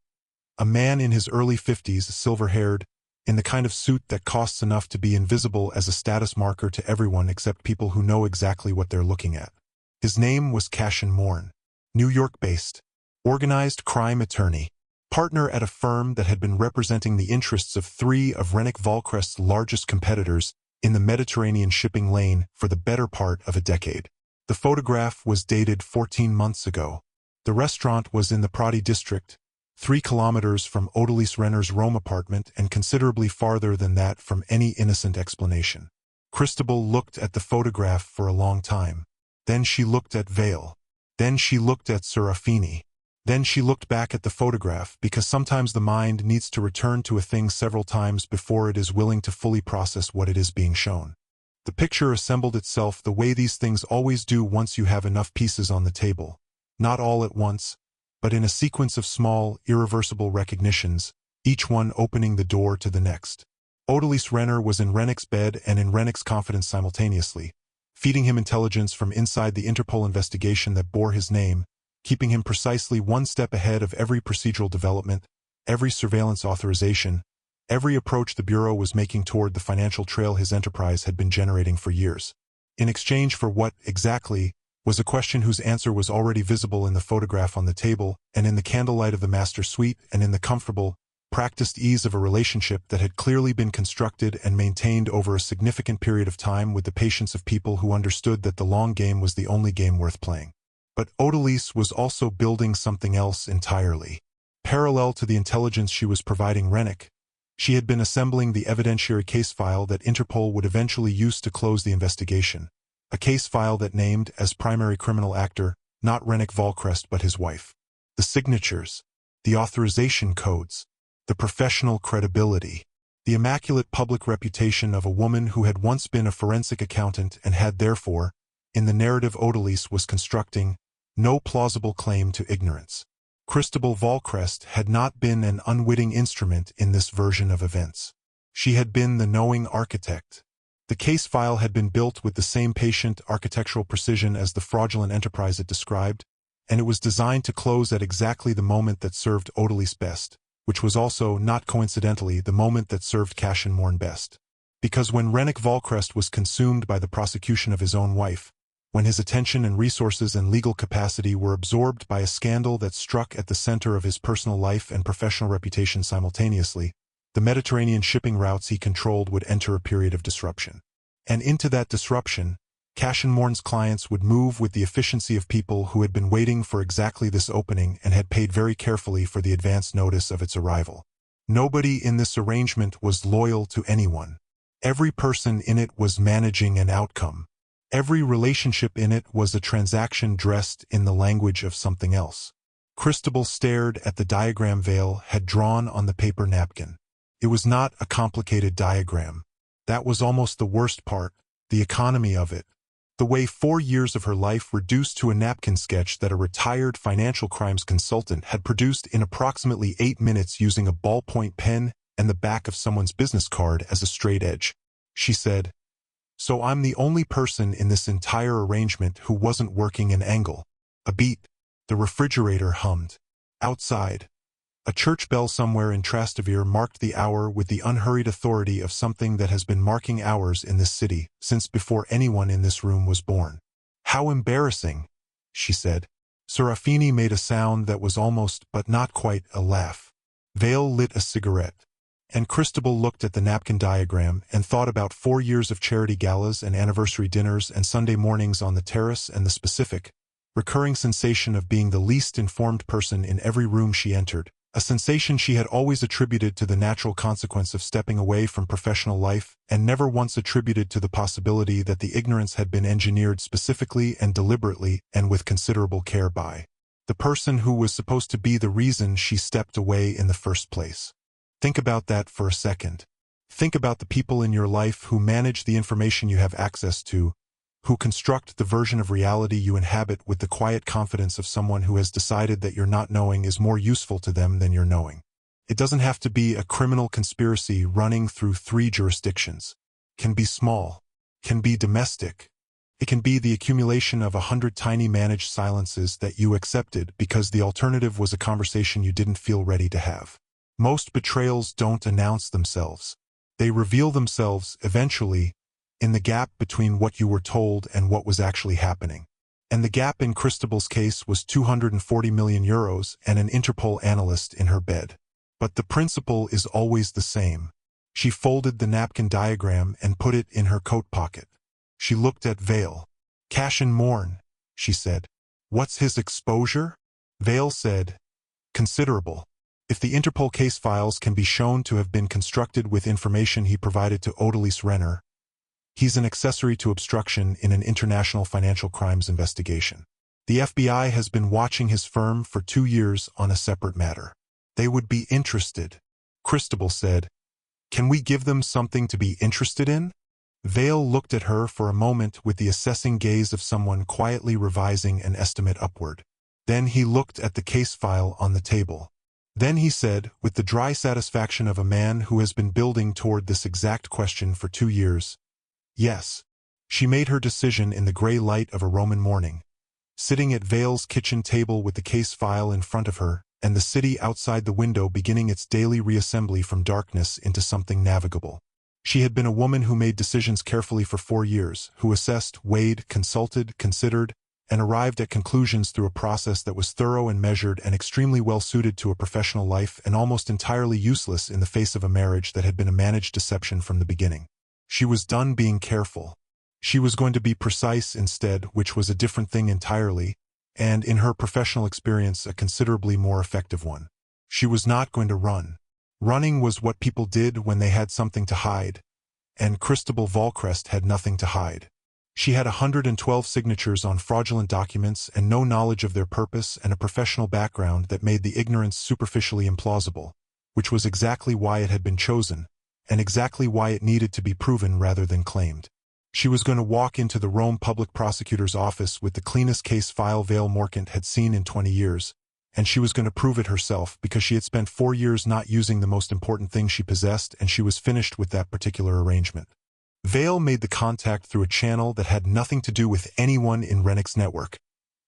a man in his early 50s, silver-haired, in the kind of suit that costs enough to be invisible as a status marker to everyone except people who know exactly what they're looking at. His name was Cashin Morn, New York-based, organized crime attorney, partner at a firm that had been representing the interests of three of Rennick Volcrest's largest competitors in the Mediterranean shipping lane for the better part of a decade. The photograph was dated 14 months ago. The restaurant was in the Prati district, 3 kilometers from Odalise Renner's Rome apartment and considerably farther than that from any innocent explanation. Christabel looked at the photograph for a long time. Then she looked at Vale. Then she looked at Serafini. Then she looked back at the photograph because sometimes the mind needs to return to a thing several times before it is willing to fully process what it is being shown. The picture assembled itself the way these things always do once you have enough pieces on the table. Not all at once, but in a sequence of small, irreversible recognitions, each one opening the door to the next. Odalise Renner was in Rennick's bed and in Rennick's confidence simultaneously, feeding him intelligence from inside the Interpol investigation that bore his name, keeping him precisely one step ahead of every procedural development, every surveillance authorization, every approach the Bureau was making toward the financial trail his enterprise had been generating for years. In exchange for what, exactly, was a question whose answer was already visible in the photograph on the table and in the candlelight of the master suite and in the comfortable, practiced ease of a relationship that had clearly been constructed and maintained over a significant period of time with the patience of people who understood that the long game was the only game worth playing. But Odalise was also building something else entirely. Parallel to the intelligence she was providing Rennick, she had been assembling the evidentiary case file that Interpol would eventually use to close the investigation. A case file that named, as primary criminal actor, not Rennick Volcrest but his wife. The signatures, the authorization codes, the professional credibility, the immaculate public reputation of a woman who had once been a forensic accountant and had therefore, in the narrative Odalise was constructing, no plausible claim to ignorance. Christabel Volcrest had not been an unwitting instrument in this version of events. She had been the knowing architect. The case file had been built with the same patient architectural precision as the fraudulent enterprise it described, and it was designed to close at exactly the moment that served Odalys best, which was also, not coincidentally, the moment that served Cashin Morn best. Because when Rennick Volcrest was consumed by the prosecution of his own wife, when his attention and resources and legal capacity were absorbed by a scandal that struck at the center of his personal life and professional reputation simultaneously, the Mediterranean shipping routes he controlled would enter a period of disruption. And into that disruption, Cashin Morn's clients would move with the efficiency of people who had been waiting for exactly this opening and had paid very carefully for the advance notice of its arrival. Nobody in this arrangement was loyal to anyone. Every person in it was managing an outcome. Every relationship in it was a transaction dressed in the language of something else. Christabel stared at the diagram Vale had drawn on the paper napkin. It was not a complicated diagram. That was almost the worst part, the economy of it. The way 4 years of her life reduced to a napkin sketch that a retired financial crimes consultant had produced in approximately 8 minutes using a ballpoint pen and the back of someone's business card as a straight edge. She said, "So I'm the only person in this entire arrangement who wasn't working an angle." A beat. The refrigerator hummed. Outside, a church bell somewhere in Trastevere marked the hour with the unhurried authority of something that has been marking hours in this city since before anyone in this room was born. "How embarrassing," she said. Serafini made a sound that was almost but not quite a laugh. Vale lit a cigarette, and Christabel looked at the napkin diagram and thought about 4 years of charity galas and anniversary dinners and Sunday mornings on the terrace and the specific, recurring sensation of being the least informed person in every room she entered, a sensation she had always attributed to the natural consequence of stepping away from professional life and never once attributed to the possibility that the ignorance had been engineered specifically and deliberately and with considerable care by the person who was supposed to be the reason she stepped away in the first place. Think about that for a second. Think about the people in your life who manage the information you have access to, who construct the version of reality you inhabit with the quiet confidence of someone who has decided that your not knowing is more useful to them than your knowing. It doesn't have to be a criminal conspiracy running through 3 jurisdictions. It can be small. It can be domestic. It can be the accumulation of 100 tiny managed silences that you accepted because the alternative was a conversation you didn't feel ready to have. Most betrayals don't announce themselves. They reveal themselves, eventually, in the gap between what you were told and what was actually happening. And the gap in Christabel's case was 240 million euros and an Interpol analyst in her bed. But the principle is always the same. She folded the napkin diagram and put it in her coat pocket. She looked at Vale. "Cashin Morn," she said. "What's his exposure?" Vale said, "Considerable. If the Interpol case files can be shown to have been constructed with information he provided to Odalys Renner, he's an accessory to obstruction in an international financial crimes investigation. The FBI has been watching his firm for 2 years on a separate matter. They would be interested." Christabel said, "Can we give them something to be interested in?" Vale looked at her for a moment with the assessing gaze of someone quietly revising an estimate upward. Then he looked at the case file on the table. Then he said, with the dry satisfaction of a man who has been building toward this exact question for 2 years, "Yes." She made her decision in the gray light of a Roman morning, sitting at Vale's kitchen table with the case file in front of her, and the city outside the window beginning its daily reassembly from darkness into something navigable. She had been a woman who made decisions carefully for 4 years, who assessed, weighed, consulted, considered, and arrived at conclusions through a process that was thorough and measured and extremely well suited to a professional life and almost entirely useless in the face of a marriage that had been a managed deception from the beginning. She was done being careful. She was going to be precise instead, which was a different thing entirely, and in her professional experience a considerably more effective one. She was not going to run. Running was what people did when they had something to hide, and Christabel Volcrest had nothing to hide. She had 112 signatures on fraudulent documents and no knowledge of their purpose and a professional background that made the ignorance superficially implausible, which was exactly why it had been chosen, and exactly why it needed to be proven rather than claimed. She was going to walk into the Rome public prosecutor's office with the cleanest case file Vale Morcant had seen in 20 years, and she was going to prove it herself because she had spent 4 years not using the most important thing she possessed, and she was finished with that particular arrangement. Vale made the contact through a channel that had nothing to do with anyone in Rennick's network,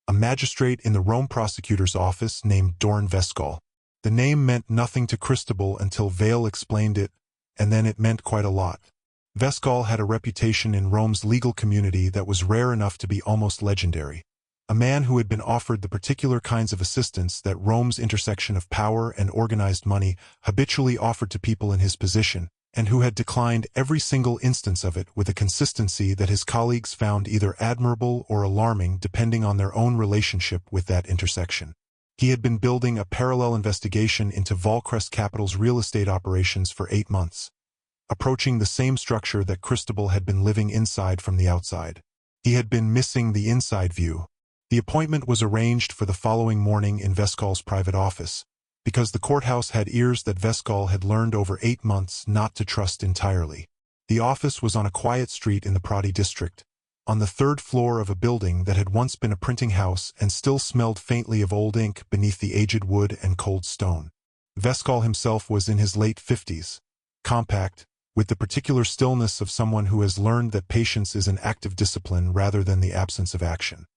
a magistrate in the Rome prosecutor's office named Dorn Veskal. The name meant nothing to Christabel until Vale explained it, and then it meant quite a lot. Veskal had a reputation in Rome's legal community that was rare enough to be almost legendary. A man who had been offered the particular kinds of assistance that Rome's intersection of power and organized money habitually offered to people in his position, and who had declined every single instance of it with a consistency that his colleagues found either admirable or alarming depending on their own relationship with that intersection. He had been building a parallel investigation into Volcrest Capital's real estate operations for 8 months, approaching the same structure that Christabel had been living inside from the outside. He had been missing the inside view. The appointment was arranged for the following morning in Veskal's private office, because the courthouse had ears that Veskal had learned over 8 months not to trust entirely. The office was on a quiet street in the Prati district, on the 3rd floor of a building that had once been a printing house and still smelled faintly of old ink beneath the aged wood and cold stone. Veskal himself was in his late 50s, compact, with the particular stillness of someone who has learned that patience is an active discipline rather than the absence of action.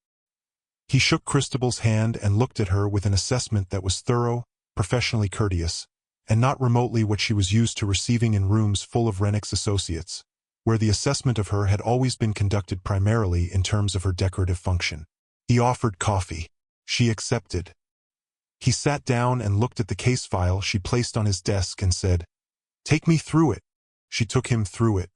He shook Christabel's hand and looked at her with an assessment that was thorough, professionally courteous, and not remotely what she was used to receiving in rooms full of Rennick's associates, where the assessment of her had always been conducted primarily in terms of her decorative function. He offered coffee. She accepted. He sat down and looked at the case file she placed on his desk and said, "Take me through it." She took him through it.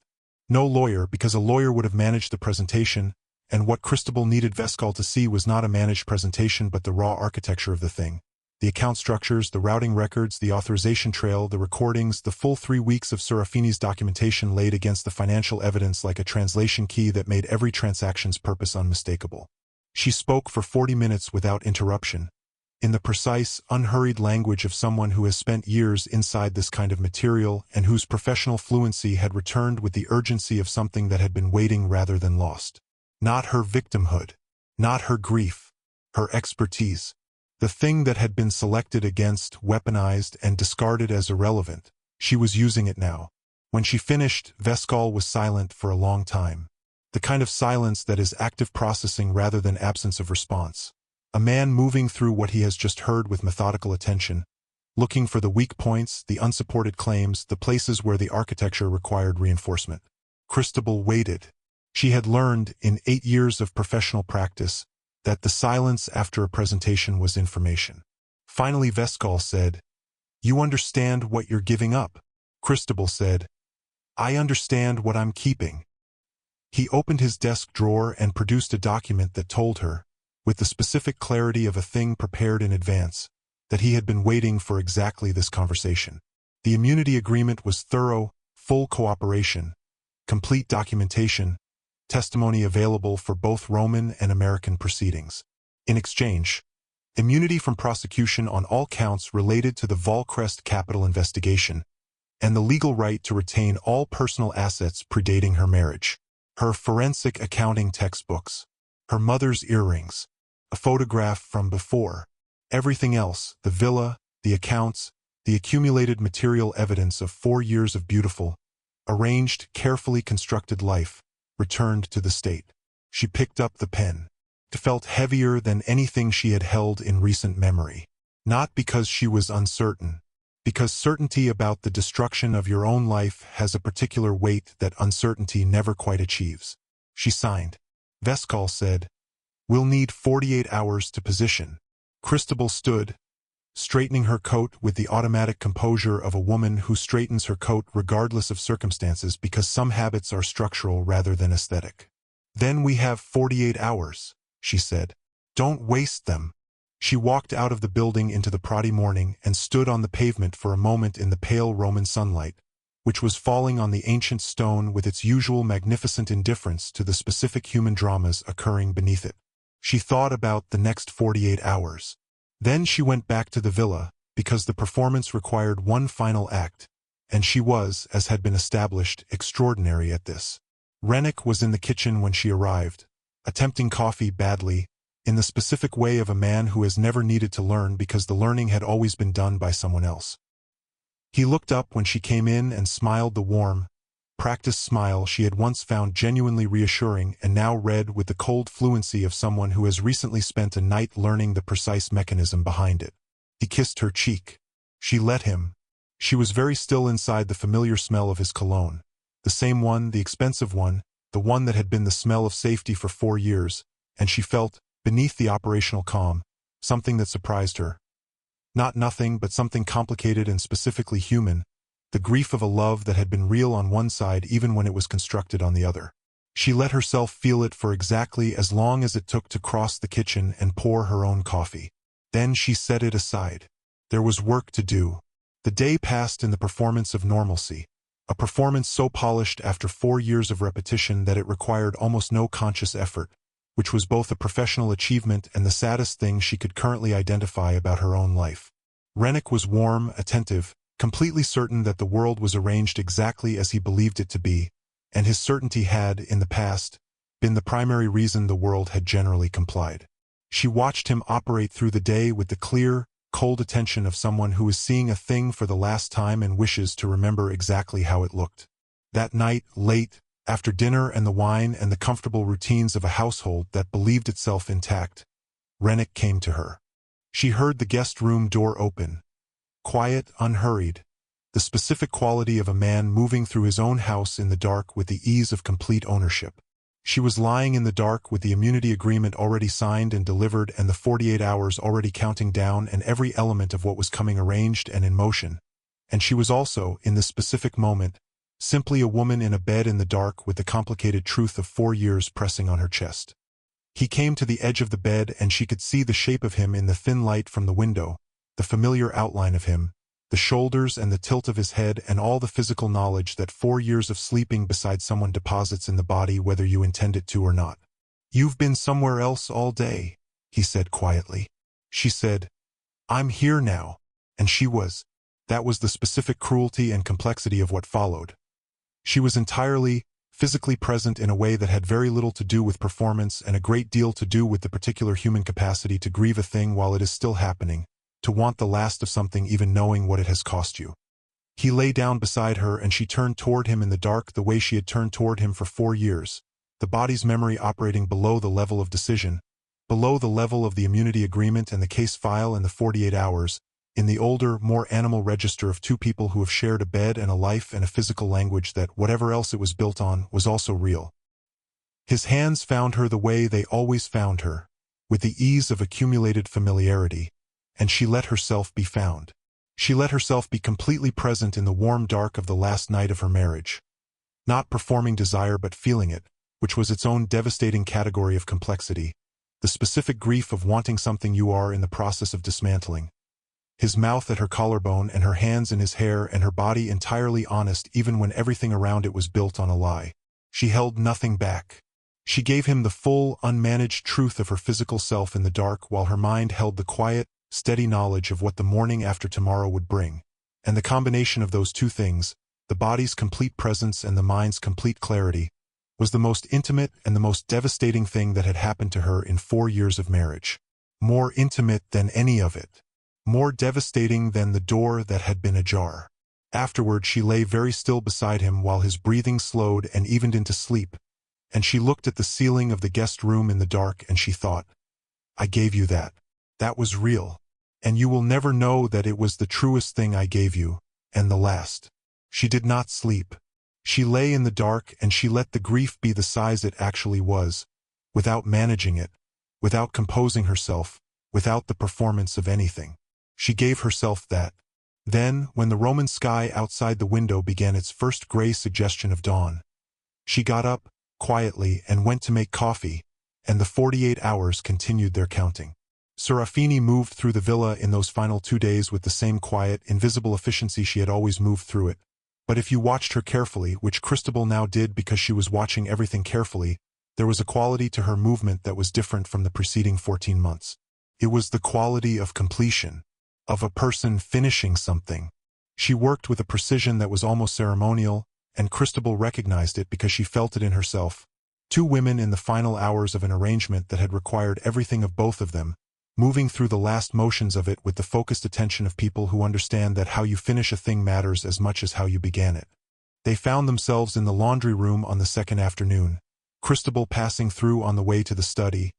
No lawyer, because a lawyer would have managed the presentation, and what Christabel needed Veskal to see was not a managed presentation but the raw architecture of the thing. The account structures, the routing records, the authorization trail, the recordings, the full 3 weeks of Serafini's documentation laid against the financial evidence like a translation key that made every transaction's purpose unmistakable. She spoke for 40 minutes without interruption, in the precise, unhurried language of someone who has spent years inside this kind of material and whose professional fluency had returned with the urgency of something that had been waiting rather than lost. Not her victimhood, not her grief, her expertise. The thing that had been selected against, weaponized, and discarded as irrelevant. She was using it now. When she finished, Veskal was silent for a long time. The kind of silence that is active processing rather than absence of response. A man moving through what he has just heard with methodical attention, looking for the weak points, the unsupported claims, the places where the architecture required reinforcement. Christabel waited. She had learned, in 8 years of professional practice, that the silence after a presentation was information. Finally Veskal said, "You understand what you're giving up?" Christabel said, "I understand what I'm keeping." He opened his desk drawer and produced a document that told her, with the specific clarity of a thing prepared in advance, that he had been waiting for exactly this conversation. The immunity agreement was thorough, full cooperation, complete documentation, testimony available for both Roman and American proceedings. In exchange, immunity from prosecution on all counts related to the Volcrest Capital investigation, and the legal right to retain all personal assets predating her marriage. Her forensic accounting textbooks, her mother's earrings, a photograph from before. Everything else, the villa, the accounts, the accumulated material evidence of 4 years of beautiful, arranged, carefully constructed life, returned to the state. She picked up the pen. It felt heavier than anything she had held in recent memory. Not because she was uncertain, because certainty about the destruction of your own life has a particular weight that uncertainty never quite achieves. She signed. Veskal said, "We'll need 48 hours to position." Christabel stood, straightening her coat with the automatic composure of a woman who straightens her coat regardless of circumstances because some habits are structural rather than aesthetic. "Then we have 48 hours, she said. "Don't waste them." She walked out of the building into the Prati morning and stood on the pavement for a moment in the pale Roman sunlight, which was falling on the ancient stone with its usual magnificent indifference to the specific human dramas occurring beneath it. She thought about the next 48 hours. Then she went back to the villa, because the performance required one final act, and she was, as had been established, extraordinary at this. Rennick was in the kitchen when she arrived, attempting coffee badly, in the specific way of a man who has never needed to learn because the learning had always been done by someone else. He looked up when she came in and smiled the warm, practiced smile she had once found genuinely reassuring and now read with the cold fluency of someone who has recently spent a night learning the precise mechanism behind it. He kissed her cheek. She let him. She was very still inside the familiar smell of his cologne. The same one, the expensive one, the one that had been the smell of safety for 4 years, and she felt, beneath the operational calm, something that surprised her. Not nothing, but something complicated and specifically human, the grief of a love that had been real on one side even when it was constructed on the other. She let herself feel it for exactly as long as it took to cross the kitchen and pour her own coffee. Then she set it aside. There was work to do. The day passed in the performance of normalcy, a performance so polished after 4 years of repetition that it required almost no conscious effort, which was both a professional achievement and the saddest thing she could currently identify about her own life. Rennick was warm, attentive, completely certain that the world was arranged exactly as he believed it to be, and his certainty had, in the past, been the primary reason the world had generally complied. She watched him operate through the day with the clear, cold attention of someone who is seeing a thing for the last time and wishes to remember exactly how it looked. That night, late, after dinner and the wine and the comfortable routines of a household that believed itself intact, Rennick came to her. She heard the guest room door open. Quiet, unhurried, the specific quality of a man moving through his own house in the dark with the ease of complete ownership. She was lying in the dark with the immunity agreement already signed and delivered and the 48 hours already counting down and every element of what was coming arranged and in motion. And she was also, in this specific moment, simply a woman in a bed in the dark with the complicated truth of 4 years pressing on her chest. He came to the edge of the bed and she could see the shape of him in the thin light from the window, the familiar outline of him, the shoulders and the tilt of his head and all the physical knowledge that 4 years of sleeping beside someone deposits in the body whether you intend it to or not. "You've been somewhere else all day," he said quietly. She said, "I'm here now," and she was. That was the specific cruelty and complexity of what followed. She was entirely, physically present in a way that had very little to do with performance and a great deal to do with the particular human capacity to grieve a thing while it is still happening, to want the last of something even knowing what it has cost you. He lay down beside her and she turned toward him in the dark the way she had turned toward him for 4 years, the body's memory operating below the level of decision, below the level of the immunity agreement and the case file and the 48 hours, in the older, more animal register of 2 people who have shared a bed and a life and a physical language that, whatever else it was built on, was also real. His hands found her the way they always found her, with the ease of accumulated familiarity, and she let herself be found. She let herself be completely present in the warm dark of the last night of her marriage. Not performing desire but feeling it, which was its own devastating category of complexity, the specific grief of wanting something you are in the process of dismantling. His mouth at her collarbone and her hands in his hair and her body entirely honest even when everything around it was built on a lie. She held nothing back. She gave him the full, unmanaged truth of her physical self in the dark while her mind held the quiet, steady knowledge of what the morning after tomorrow would bring. And the combination of those 2 things, the body's complete presence and the mind's complete clarity, was the most intimate and the most devastating thing that had happened to her in 4 years of marriage. More intimate than any of it. More devastating than the door that had been ajar. Afterward she lay very still beside him while his breathing slowed and evened into sleep, and she looked at the ceiling of the guest room in the dark and she thought, "I gave you that. That was real. And you will never know that it was the truest thing I gave you, and the last." She did not sleep. She lay in the dark and she let the grief be the size it actually was, without managing it, without composing herself, without the performance of anything. She gave herself that. Then, when the Roman sky outside the window began its first gray suggestion of dawn, she got up, quietly, and went to make coffee, and the 48 hours continued their counting. Serafini moved through the villa in those final 2 days with the same quiet, invisible efficiency she had always moved through it. But if you watched her carefully, which Cristobal now did because she was watching everything carefully, there was a quality to her movement that was different from the preceding 14 months. It was the quality of completion, of a person finishing something. She worked with a precision that was almost ceremonial, and Cristobal recognized it because she felt it in herself, Two women in the final hours of an arrangement that had required everything of both of them, moving through the last motions of it with the focused attention of people who understand that how you finish a thing matters as much as how you began it. They found themselves in the laundry room on the second afternoon, Cristobal passing through on the way to the study,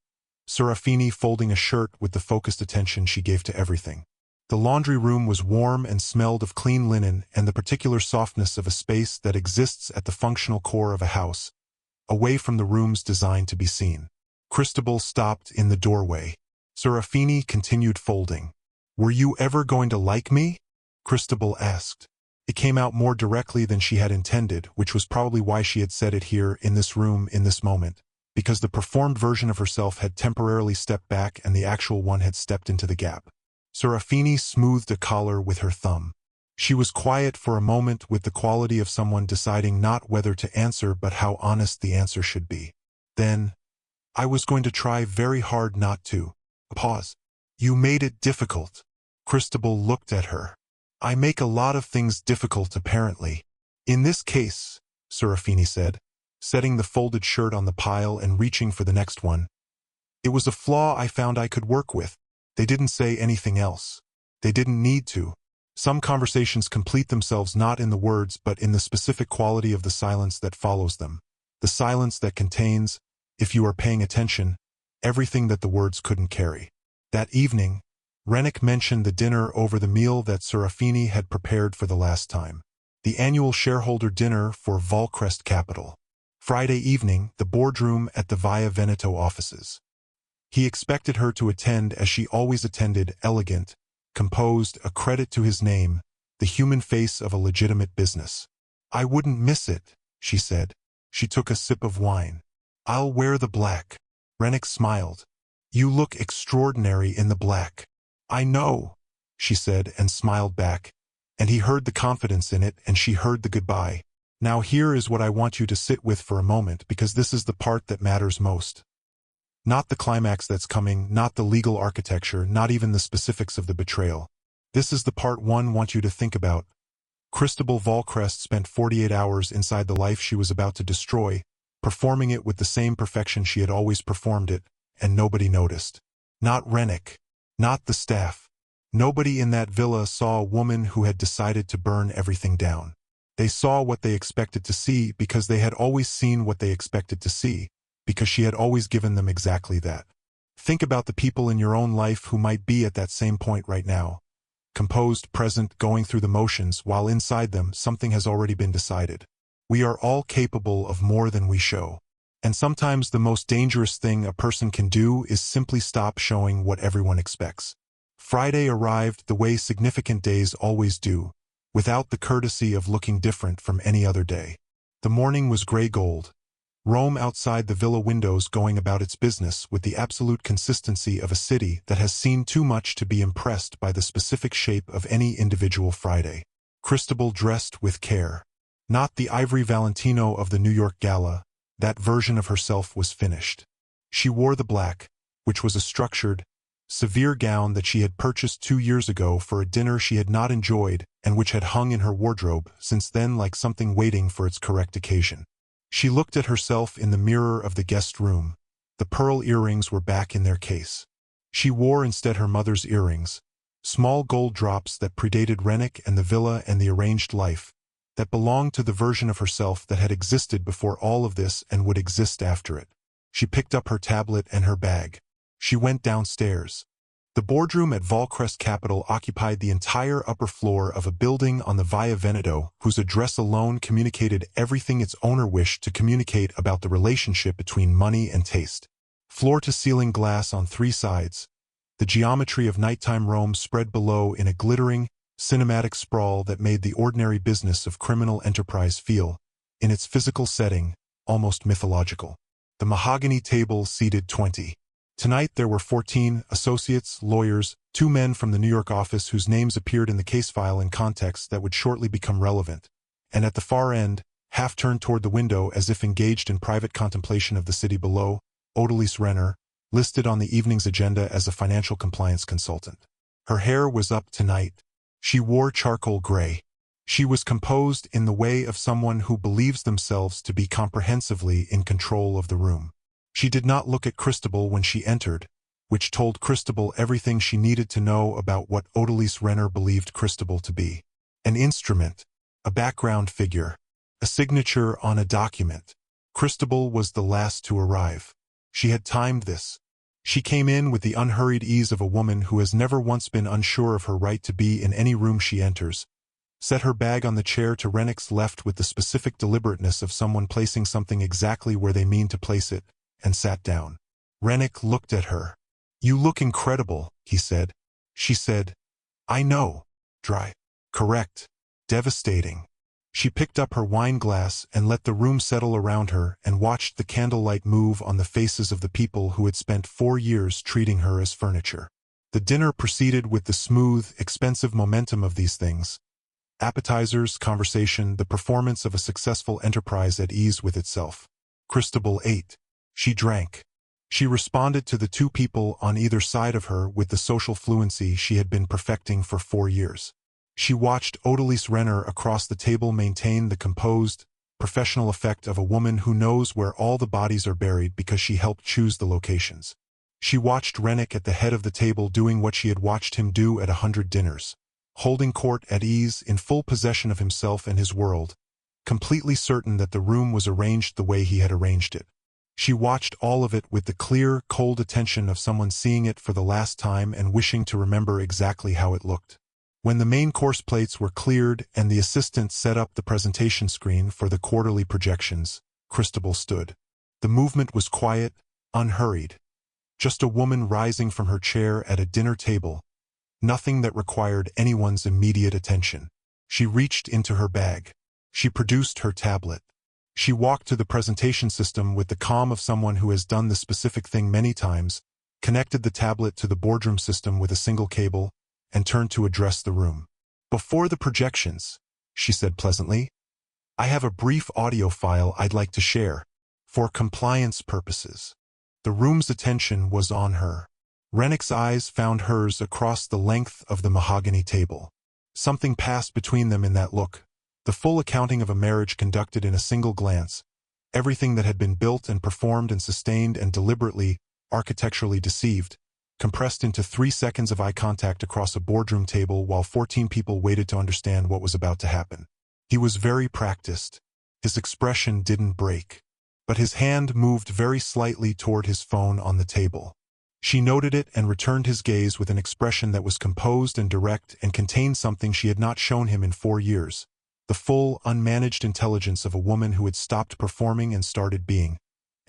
Serafini folding a shirt with the focused attention she gave to everything. The laundry room was warm and smelled of clean linen and the particular softness of a space that exists at the functional core of a house, away from the rooms designed to be seen. Cristobal stopped in the doorway. Serafini continued folding. "Were you ever going to like me?" Cristobal asked. It came out more directly than she had intended, which was probably why she had said it here, in this room, in this moment, because the performed version of herself had temporarily stepped back and the actual one had stepped into the gap. Serafini smoothed a collar with her thumb. She was quiet for a moment with the quality of someone deciding not whether to answer but how honest the answer should be. Then, "I was going to try very hard not to." A pause. "You made it difficult." Cristobal looked at her. "I make a lot of things difficult, apparently." "In this case," Serafini said, setting the folded shirt on the pile and reaching for the next one, "it was a flaw I found I could work with." They didn't say anything else. They didn't need to. Some conversations complete themselves not in the words but in the specific quality of the silence that follows them. The silence that contains, if you are paying attention, everything that the words couldn't carry. That evening, Rennick mentioned the dinner over the meal that Serafini had prepared for the last time. The annual shareholder dinner for Volcrest Capital. Friday evening, the boardroom at the Via Veneto offices. He expected her to attend as she always attended, elegant, composed, a credit to his name, the human face of a legitimate business. "I wouldn't miss it," she said. She took a sip of wine. "I'll wear the black." Rennick smiled. "You look extraordinary in the black." "I know," she said and smiled back, and he heard the confidence in it and she heard the goodbye. "Now here is what I want you to sit with for a moment because this is the part that matters most. Not the climax that's coming, not the legal architecture, not even the specifics of the betrayal. This is the part one want you to think about." Cristobal Volcrest spent 48 hours inside the life she was about to destroy, performing it with the same perfection she had always performed it, and nobody noticed. Not Rennick. Not the staff. Nobody in that villa saw a woman who had decided to burn everything down. They saw what they expected to see because they had always seen what they expected to see, because she had always given them exactly that. Think about the people in your own life who might be at that same point right now. Composed, present, going through the motions, while inside them something has already been decided. We are all capable of more than we show. And sometimes the most dangerous thing a person can do is simply stop showing what everyone expects. Friday arrived the way significant days always do, without the courtesy of looking different from any other day. The morning was gray gold. Rome outside the villa windows going about its business with the absolute consistency of a city that has seen too much to be impressed by the specific shape of any individual Friday. Cristobal dressed with care. Not the ivory Valentino of the New York Gala, that version of herself was finished. She wore the black, which was a structured, severe gown that she had purchased 2 years ago for a dinner she had not enjoyed and which had hung in her wardrobe since then like something waiting for its correct occasion. She looked at herself in the mirror of the guest room. The pearl earrings were back in their case. She wore instead her mother's earrings, small gold drops that predated Rennick and the villa and the arranged life, that belonged to the version of herself that had existed before all of this and would exist after it. She picked up her tablet and her bag. She went downstairs. The boardroom at Volcrest Capital occupied the entire upper floor of a building on the Via Veneto whose address alone communicated everything its owner wished to communicate about the relationship between money and taste. Floor-to-ceiling glass on 3 sides, the geometry of nighttime Rome spread below in a glittering, cinematic sprawl that made the ordinary business of criminal enterprise feel, in its physical setting, almost mythological. The mahogany table seated 20. Tonight there were 14 associates, lawyers, 2 men from the New York office whose names appeared in the case file in context that would shortly become relevant, and at the far end, half turned toward the window as if engaged in private contemplation of the city below, Odalise Renner, listed on the evening's agenda as a financial compliance consultant. Her hair was up tonight. She wore charcoal gray. She was composed in the way of someone who believes themselves to be comprehensively in control of the room. She did not look at Christabel when she entered, which told Christabel everything she needed to know about what Odalise Renner believed Christabel to be. An instrument, a background figure, a signature on a document. Christabel was the last to arrive. She had timed this. She came in with the unhurried ease of a woman who has never once been unsure of her right to be in any room she enters, set her bag on the chair to Rennick's left with the specific deliberateness of someone placing something exactly where they mean to place it, and sat down. Rennick looked at her. "You look incredible," he said. She said, "I know." Dry. Correct. Devastating. She picked up her wine glass and let the room settle around her and watched the candlelight move on the faces of the people who had spent 4 years treating her as furniture. The dinner proceeded with the smooth, expensive momentum of these things. Appetizers, conversation, the performance of a successful enterprise at ease with itself. Christabel ate. She drank. She responded to the 2 people on either side of her with the social fluency she had been perfecting for 4 years. She watched Odalise Renner across the table maintain the composed, professional effect of a woman who knows where all the bodies are buried because she helped choose the locations. She watched Rennick at the head of the table doing what she had watched him do at 100 dinners, holding court at ease, in full possession of himself and his world, completely certain that the room was arranged the way he had arranged it. She watched all of it with the clear, cold attention of someone seeing it for the last time and wishing to remember exactly how it looked. When the main course plates were cleared and the assistant set up the presentation screen for the quarterly projections, Christabel stood. The movement was quiet, unhurried. Just a woman rising from her chair at a dinner table, nothing that required anyone's immediate attention. She reached into her bag. She produced her tablet. She walked to the presentation system with the calm of someone who has done the specific thing many times, connected the tablet to the boardroom system with a single cable, and turned to address the room. "Before the projections," she said pleasantly, "I have a brief audio file I'd like to share, for compliance purposes." The room's attention was on her. Rennick's eyes found hers across the length of the mahogany table. Something passed between them in that look, the full accounting of a marriage conducted in a single glance, everything that had been built and performed and sustained and deliberately, architecturally deceived, compressed into 3 seconds of eye contact across a boardroom table while 14 people waited to understand what was about to happen. He was very practiced. His expression didn't break, but his hand moved very slightly toward his phone on the table. She noted it and returned his gaze with an expression that was composed and direct and contained something she had not shown him in 4 years, the full, unmanaged intelligence of a woman who had stopped performing and started being,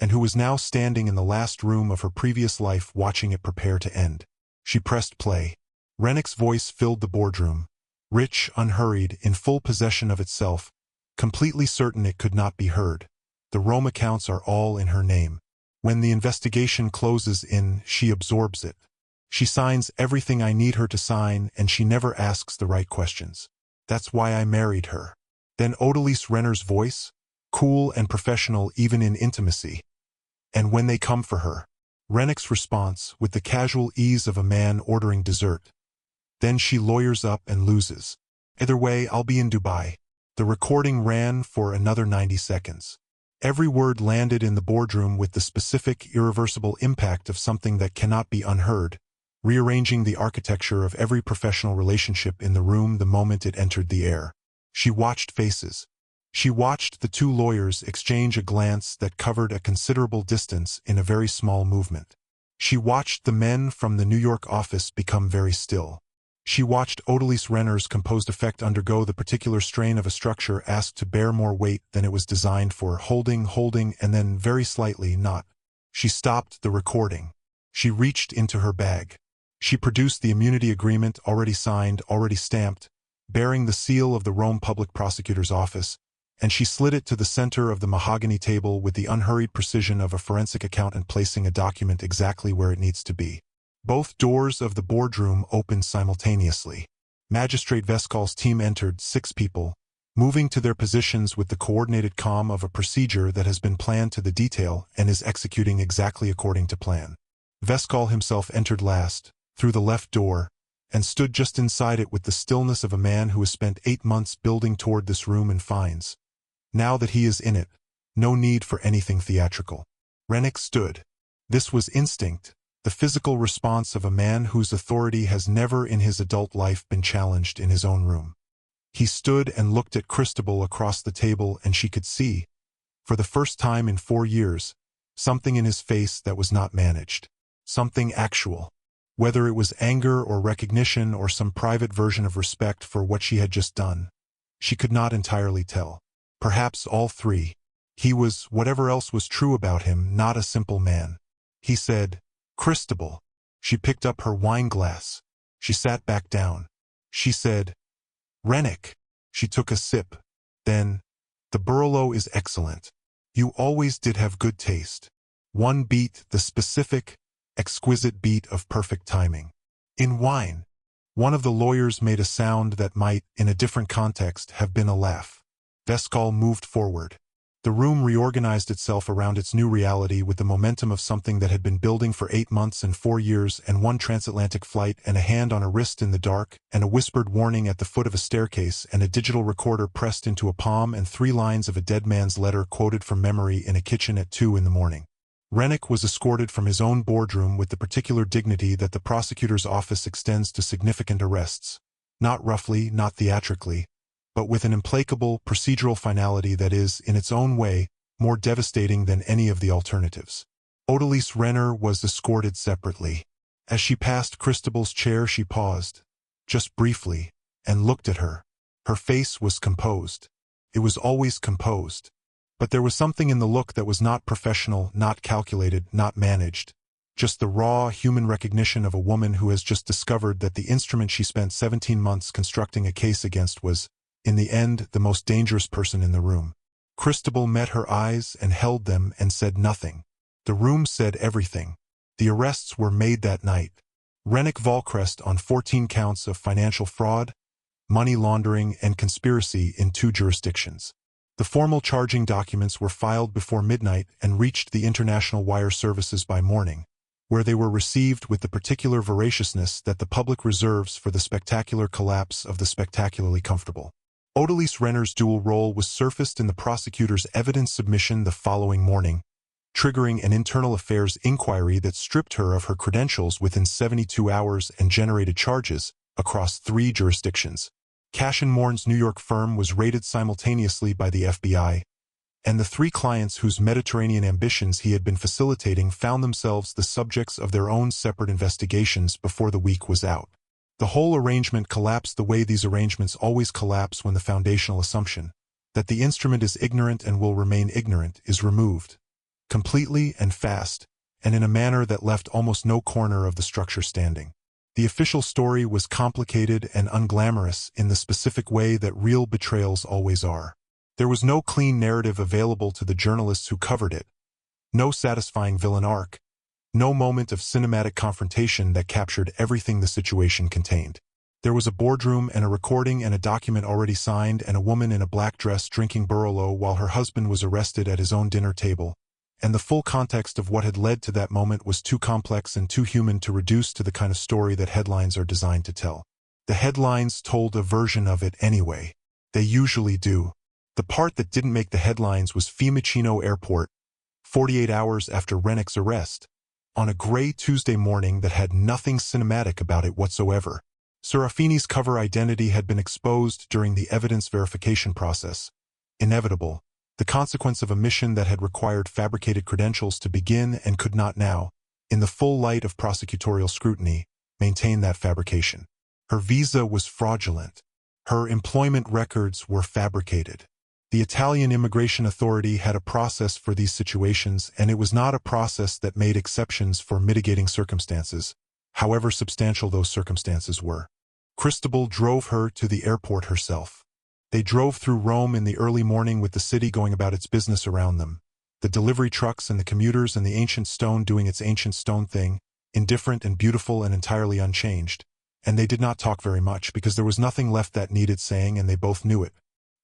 and who was now standing in the last room of her previous life watching it prepare to end. She pressed play. Rennick's voice filled the boardroom, rich, unhurried, in full possession of itself, completely certain it could not be heard. "The Rome accounts are all in her name. When the investigation closes in, she absorbs it. She signs everything I need her to sign, and she never asks the right questions. That's why I married her." Then Odalise Renner's voice, cool and professional even in intimacy. "And when they come for her." Rennick's response, with the casual ease of a man ordering dessert. "Then she lawyers up and loses. Either way, I'll be in Dubai." The recording ran for another 90 seconds. Every word landed in the boardroom with the specific, irreversible impact of something that cannot be unheard, rearranging the architecture of every professional relationship in the room the moment it entered the air. She watched faces. She watched the 2 lawyers exchange a glance that covered a considerable distance in a very small movement. She watched the men from the New York office become very still. She watched Odalise Renner's composed effect undergo the particular strain of a structure asked to bear more weight than it was designed for, holding, and then very slightly not. She stopped the recording. She reached into her bag. She produced the immunity agreement already signed, already stamped, bearing the seal of the Rome Public Prosecutor's Office, and she slid it to the center of the mahogany table with the unhurried precision of a forensic accountant placing a document exactly where it needs to be. Both doors of the boardroom opened simultaneously. Magistrate Veskal's team entered, 6 people, moving to their positions with the coordinated calm of a procedure that has been planned to the detail and is executing exactly according to plan. Veskal himself entered last, through the left door, and stood just inside it with the stillness of a man who has spent 8 months building toward this room and finds, now that he is in it, no need for anything theatrical. Rennick stood. This was instinct, the physical response of a man whose authority has never in his adult life been challenged in his own room. He stood and looked at Christabel across the table, and she could see, for the first time in 4 years, something in his face that was not managed. Something actual. Whether it was anger or recognition or some private version of respect for what she had just done, she could not entirely tell. Perhaps all three. He was, whatever else was true about him, not a simple man. He said, "Christabel." She picked up her wine glass. She sat back down. She said, "Rennick." She took a sip. Then, "The Barolo is excellent. You always did have good taste." One beat, the specific, exquisite beat of perfect timing. In wine. One of the lawyers made a sound that might, in a different context, have been a laugh. Vescal moved forward. The room reorganized itself around its new reality with the momentum of something that had been building for 8 months and 4 years, and one transatlantic flight, and a hand on a wrist in the dark, and a whispered warning at the foot of a staircase, and a digital recorder pressed into a palm, and 3 lines of a dead man's letter quoted from memory in a kitchen at 2 in the morning. Rennick was escorted from his own boardroom with the particular dignity that the prosecutor's office extends to significant arrests. Not roughly, not theatrically, but with an implacable, procedural finality that is, in its own way, more devastating than any of the alternatives. Odalise Renner was escorted separately. As she passed Christabel's chair, she paused, just briefly, and looked at her. Her face was composed. It was always composed. But there was something in the look that was not professional, not calculated, not managed. Just the raw, human recognition of a woman who has just discovered that the instrument she spent 17 months constructing a case against was, in the end, the most dangerous person in the room. Christabel met her eyes and held them and said nothing. The room said everything. The arrests were made that night. Rennick Volcrest on 14 counts of financial fraud, money laundering, and conspiracy in 2 jurisdictions. The formal charging documents were filed before midnight and reached the international wire services by morning, where they were received with the particular voraciousness that the public reserves for the spectacular collapse of the spectacularly comfortable. Odalise Renner's dual role was surfaced in the prosecutor's evidence submission the following morning, triggering an internal affairs inquiry that stripped her of her credentials within 72 hours and generated charges across 3 jurisdictions. Cashin-Moorn's New York firm was raided simultaneously by the FBI, and the 3 clients whose Mediterranean ambitions he had been facilitating found themselves the subjects of their own separate investigations before the week was out. The whole arrangement collapsed the way these arrangements always collapse when the foundational assumption, that the instrument is ignorant and will remain ignorant, is removed, completely and fast, and in a manner that left almost no corner of the structure standing. The official story was complicated and unglamorous in the specific way that real betrayals always are. There was no clean narrative available to the journalists who covered it, no satisfying villain arc, no moment of cinematic confrontation that captured everything the situation contained. There was a boardroom and a recording and a document already signed and a woman in a black dress drinking Barolo while her husband was arrested at his own dinner table, and the full context of what had led to that moment was too complex and too human to reduce to the kind of story that headlines are designed to tell. The headlines told a version of it anyway. They usually do. The part that didn't make the headlines was Fiumicino Airport, 48 hours after Rennick's arrest, on a gray Tuesday morning that had nothing cinematic about it whatsoever. Serafini's cover identity had been exposed during the evidence verification process. Inevitable. The consequence of a mission that had required fabricated credentials to begin and could not now, in the full light of prosecutorial scrutiny, maintain that fabrication. Her visa was fraudulent. Her employment records were fabricated. The Italian Immigration Authority had a process for these situations, and it was not a process that made exceptions for mitigating circumstances, however substantial those circumstances were. Christabel drove her to the airport herself. They drove through Rome in the early morning with the city going about its business around them, the delivery trucks and the commuters and the ancient stone doing its ancient stone thing, indifferent and beautiful and entirely unchanged. And they did not talk very much because there was nothing left that needed saying, and they both knew it.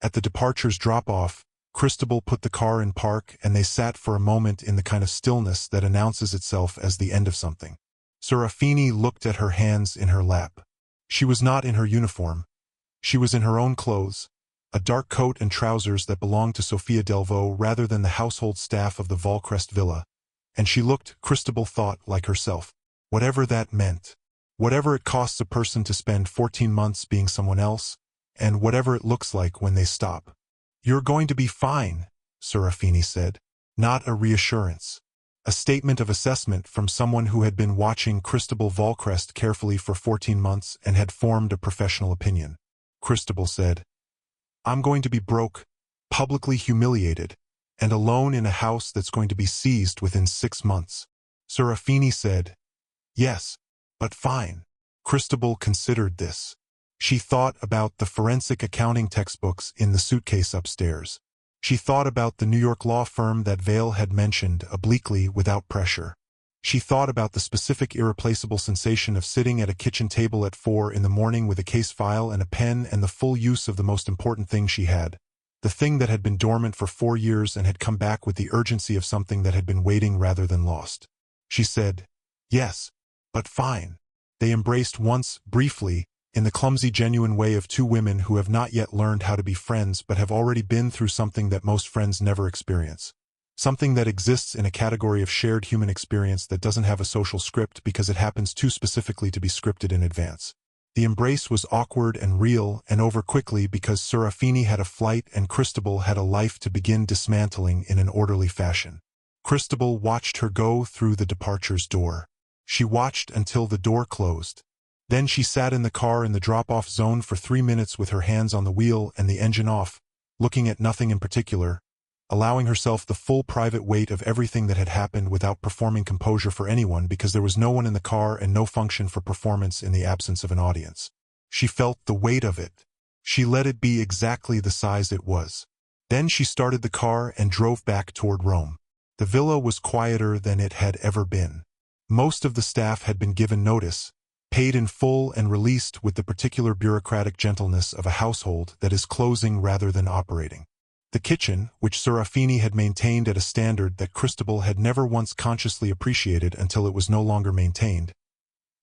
At the departure's drop-off, Christabel put the car in park and they sat for a moment in the kind of stillness that announces itself as the end of something. Serafini looked at her hands in her lap. She was not in her uniform. She was in her own clothes, a dark coat and trousers that belonged to Sophia Delvaux rather than the household staff of the Valcrest villa, and she looked, Christabel thought, like herself. Whatever that meant. Whatever it costs a person to spend 14 months being someone else, and whatever it looks like when they stop. "You're going to be fine," Serafini said. Not a reassurance. A statement of assessment from someone who had been watching Christabel Valcrest carefully for 14 months and had formed a professional opinion. Christabel said, "I'm going to be broke, publicly humiliated, and alone in a house that's going to be seized within 6 months." Serafini said, "Yes, but fine." Christabel considered this. She thought about the forensic accounting textbooks in the suitcase upstairs. She thought about the New York law firm that Vale had mentioned, obliquely, without pressure. She thought about the specific irreplaceable sensation of sitting at a kitchen table at 4 in the morning with a case file and a pen and the full use of the most important thing she had. The thing that had been dormant for 4 years and had come back with the urgency of something that had been waiting rather than lost. She said, "Yes, but fine." They embraced once, briefly, in the clumsy, genuine way of two women who have not yet learned how to be friends but have already been through something that most friends never experience. Something that exists in a category of shared human experience that doesn't have a social script because it happens too specifically to be scripted in advance. The embrace was awkward and real and over quickly because Serafini had a flight and Christabel had a life to begin dismantling in an orderly fashion. Christabel watched her go through the departure's door. She watched until the door closed. Then she sat in the car in the drop-off zone for 3 minutes with her hands on the wheel and the engine off, looking at nothing in particular, allowing herself the full private weight of everything that had happened without performing composure for anyone because there was no one in the car and no function for performance in the absence of an audience. She felt the weight of it. She let it be exactly the size it was. Then she started the car and drove back toward Rome. The villa was quieter than it had ever been. Most of the staff had been given notice, paid in full and released with the particular bureaucratic gentleness of a household that is closing rather than operating. The kitchen, which Serafini had maintained at a standard that Christabel had never once consciously appreciated until it was no longer maintained,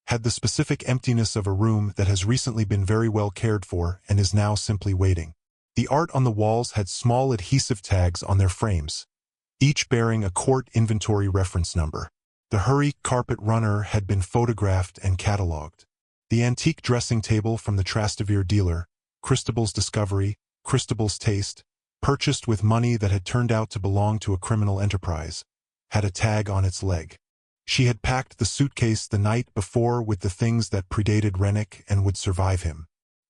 had the specific emptiness of a room that has recently been very well cared for and is now simply waiting. The art on the walls had small adhesive tags on their frames, each bearing a quart inventory reference number. The Hurry carpet runner had been photographed and catalogued. The antique dressing table from the Trastevere dealer, Christabel's discovery, Christabel's taste, purchased with money that had turned out to belong to a criminal enterprise, had a tag on its leg. She had packed the suitcase the night before with the things that predated Rennick and would survive him.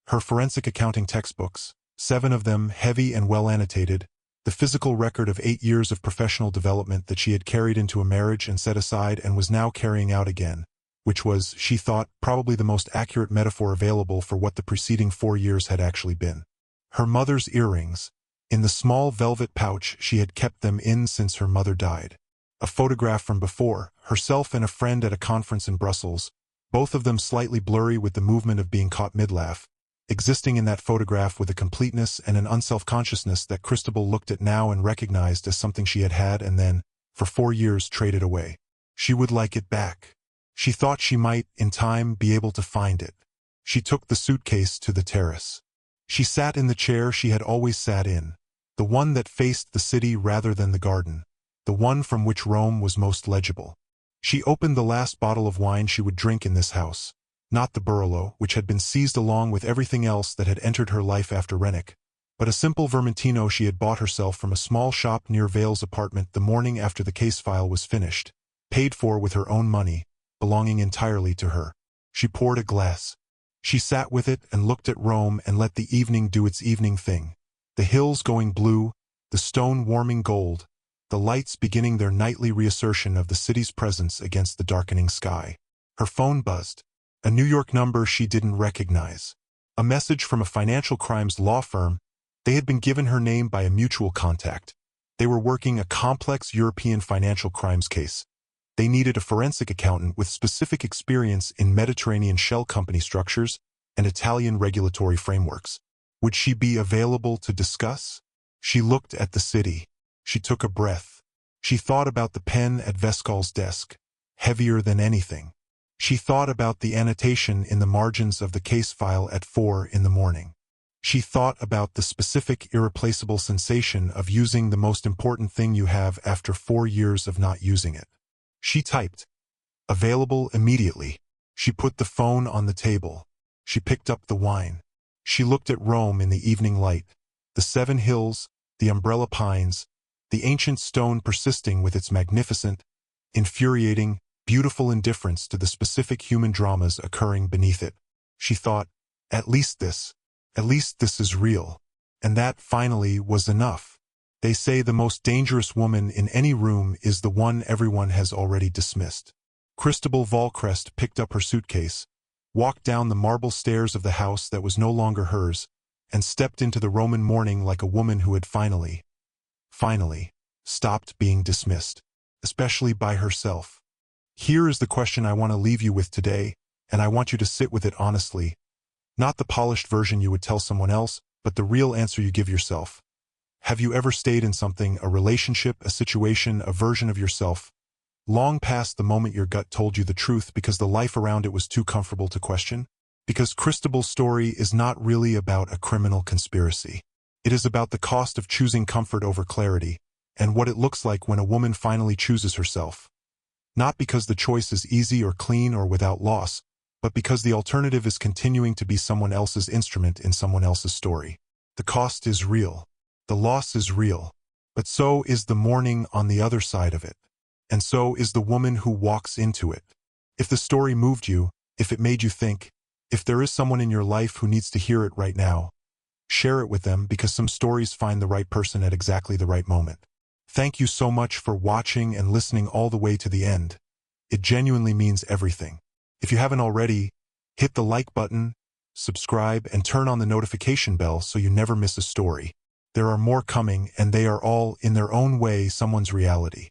Her forensic accounting textbooks, 7 of them heavy and well annotated, the physical record of 8 years of professional development that she had carried into a marriage and set aside and was now carrying out again, which was, she thought, probably the most accurate metaphor available for what the preceding 4 years had actually been. Her mother's earrings, in the small velvet pouch she had kept them in since her mother died. A photograph from before, herself and a friend at a conference in Brussels, both of them slightly blurry with the movement of being caught mid-laugh, existing in that photograph with a completeness and an unself-consciousness that Christabel looked at now and recognized as something she had had and then, for 4 years, traded away. She would like it back. She thought she might, in time, be able to find it. She took the suitcase to the terrace. She sat in the chair she had always sat in, the one that faced the city rather than the garden, the one from which Rome was most legible. She opened the last bottle of wine she would drink in this house, not the Burlo, which had been seized along with everything else that had entered her life after Rennick, but a simple Vermentino she had bought herself from a small shop near Vale's apartment the morning after the case file was finished, paid for with her own money, belonging entirely to her. She poured a glass. She sat with it and looked at Rome and let the evening do its evening thing. The hills going blue, the stone warming gold, the lights beginning their nightly reassertion of the city's presence against the darkening sky. Her phone buzzed. A New York number she didn't recognize. A message from a financial crimes law firm. They had been given her name by a mutual contact. They were working a complex European financial crimes case. They needed a forensic accountant with specific experience in Mediterranean shell company structures and Italian regulatory frameworks. Would she be available to discuss? She looked at the city. She took a breath. She thought about the pen at Vescal's desk, heavier than anything. She thought about the annotation in the margins of the case file at 4 in the morning. She thought about the specific, irreplaceable sensation of using the most important thing you have after 4 years of not using it. She typed, "Available immediately." She put the phone on the table. She picked up the wine. She looked at Rome in the evening light, the 7 hills, the umbrella pines, the ancient stone persisting with its magnificent, infuriating, beautiful indifference to the specific human dramas occurring beneath it. She thought, at least this is real. And that, finally, was enough. They say the most dangerous woman in any room is the one everyone has already dismissed. Christabel Valcrest picked up her suitcase, walked down the marble stairs of the house that was no longer hers, and stepped into the Roman morning like a woman who had finally, stopped being dismissed, especially by herself. Here is the question I want to leave you with today, and I want you to sit with it honestly. Not the polished version you would tell someone else, but the real answer you give yourself. Have you ever stayed in something, a relationship, a situation, a version of yourself, long past the moment your gut told you the truth because the life around it was too comfortable to question? Because Christabel's story is not really about a criminal conspiracy. It is about the cost of choosing comfort over clarity, and what it looks like when a woman finally chooses herself. Not because the choice is easy or clean or without loss, but because the alternative is continuing to be someone else's instrument in someone else's story. The cost is real. The loss is real. But so is the mourning on the other side of it. And so is the woman who walks into it. If the story moved you, if it made you think, if there is someone in your life who needs to hear it right now, share it with them, because some stories find the right person at exactly the right moment. Thank you so much for watching and listening all the way to the end. It genuinely means everything. If you haven't already, hit the like button, subscribe, and turn on the notification bell so you never miss a story. There are more coming, and they are all, in their own way, someone's reality.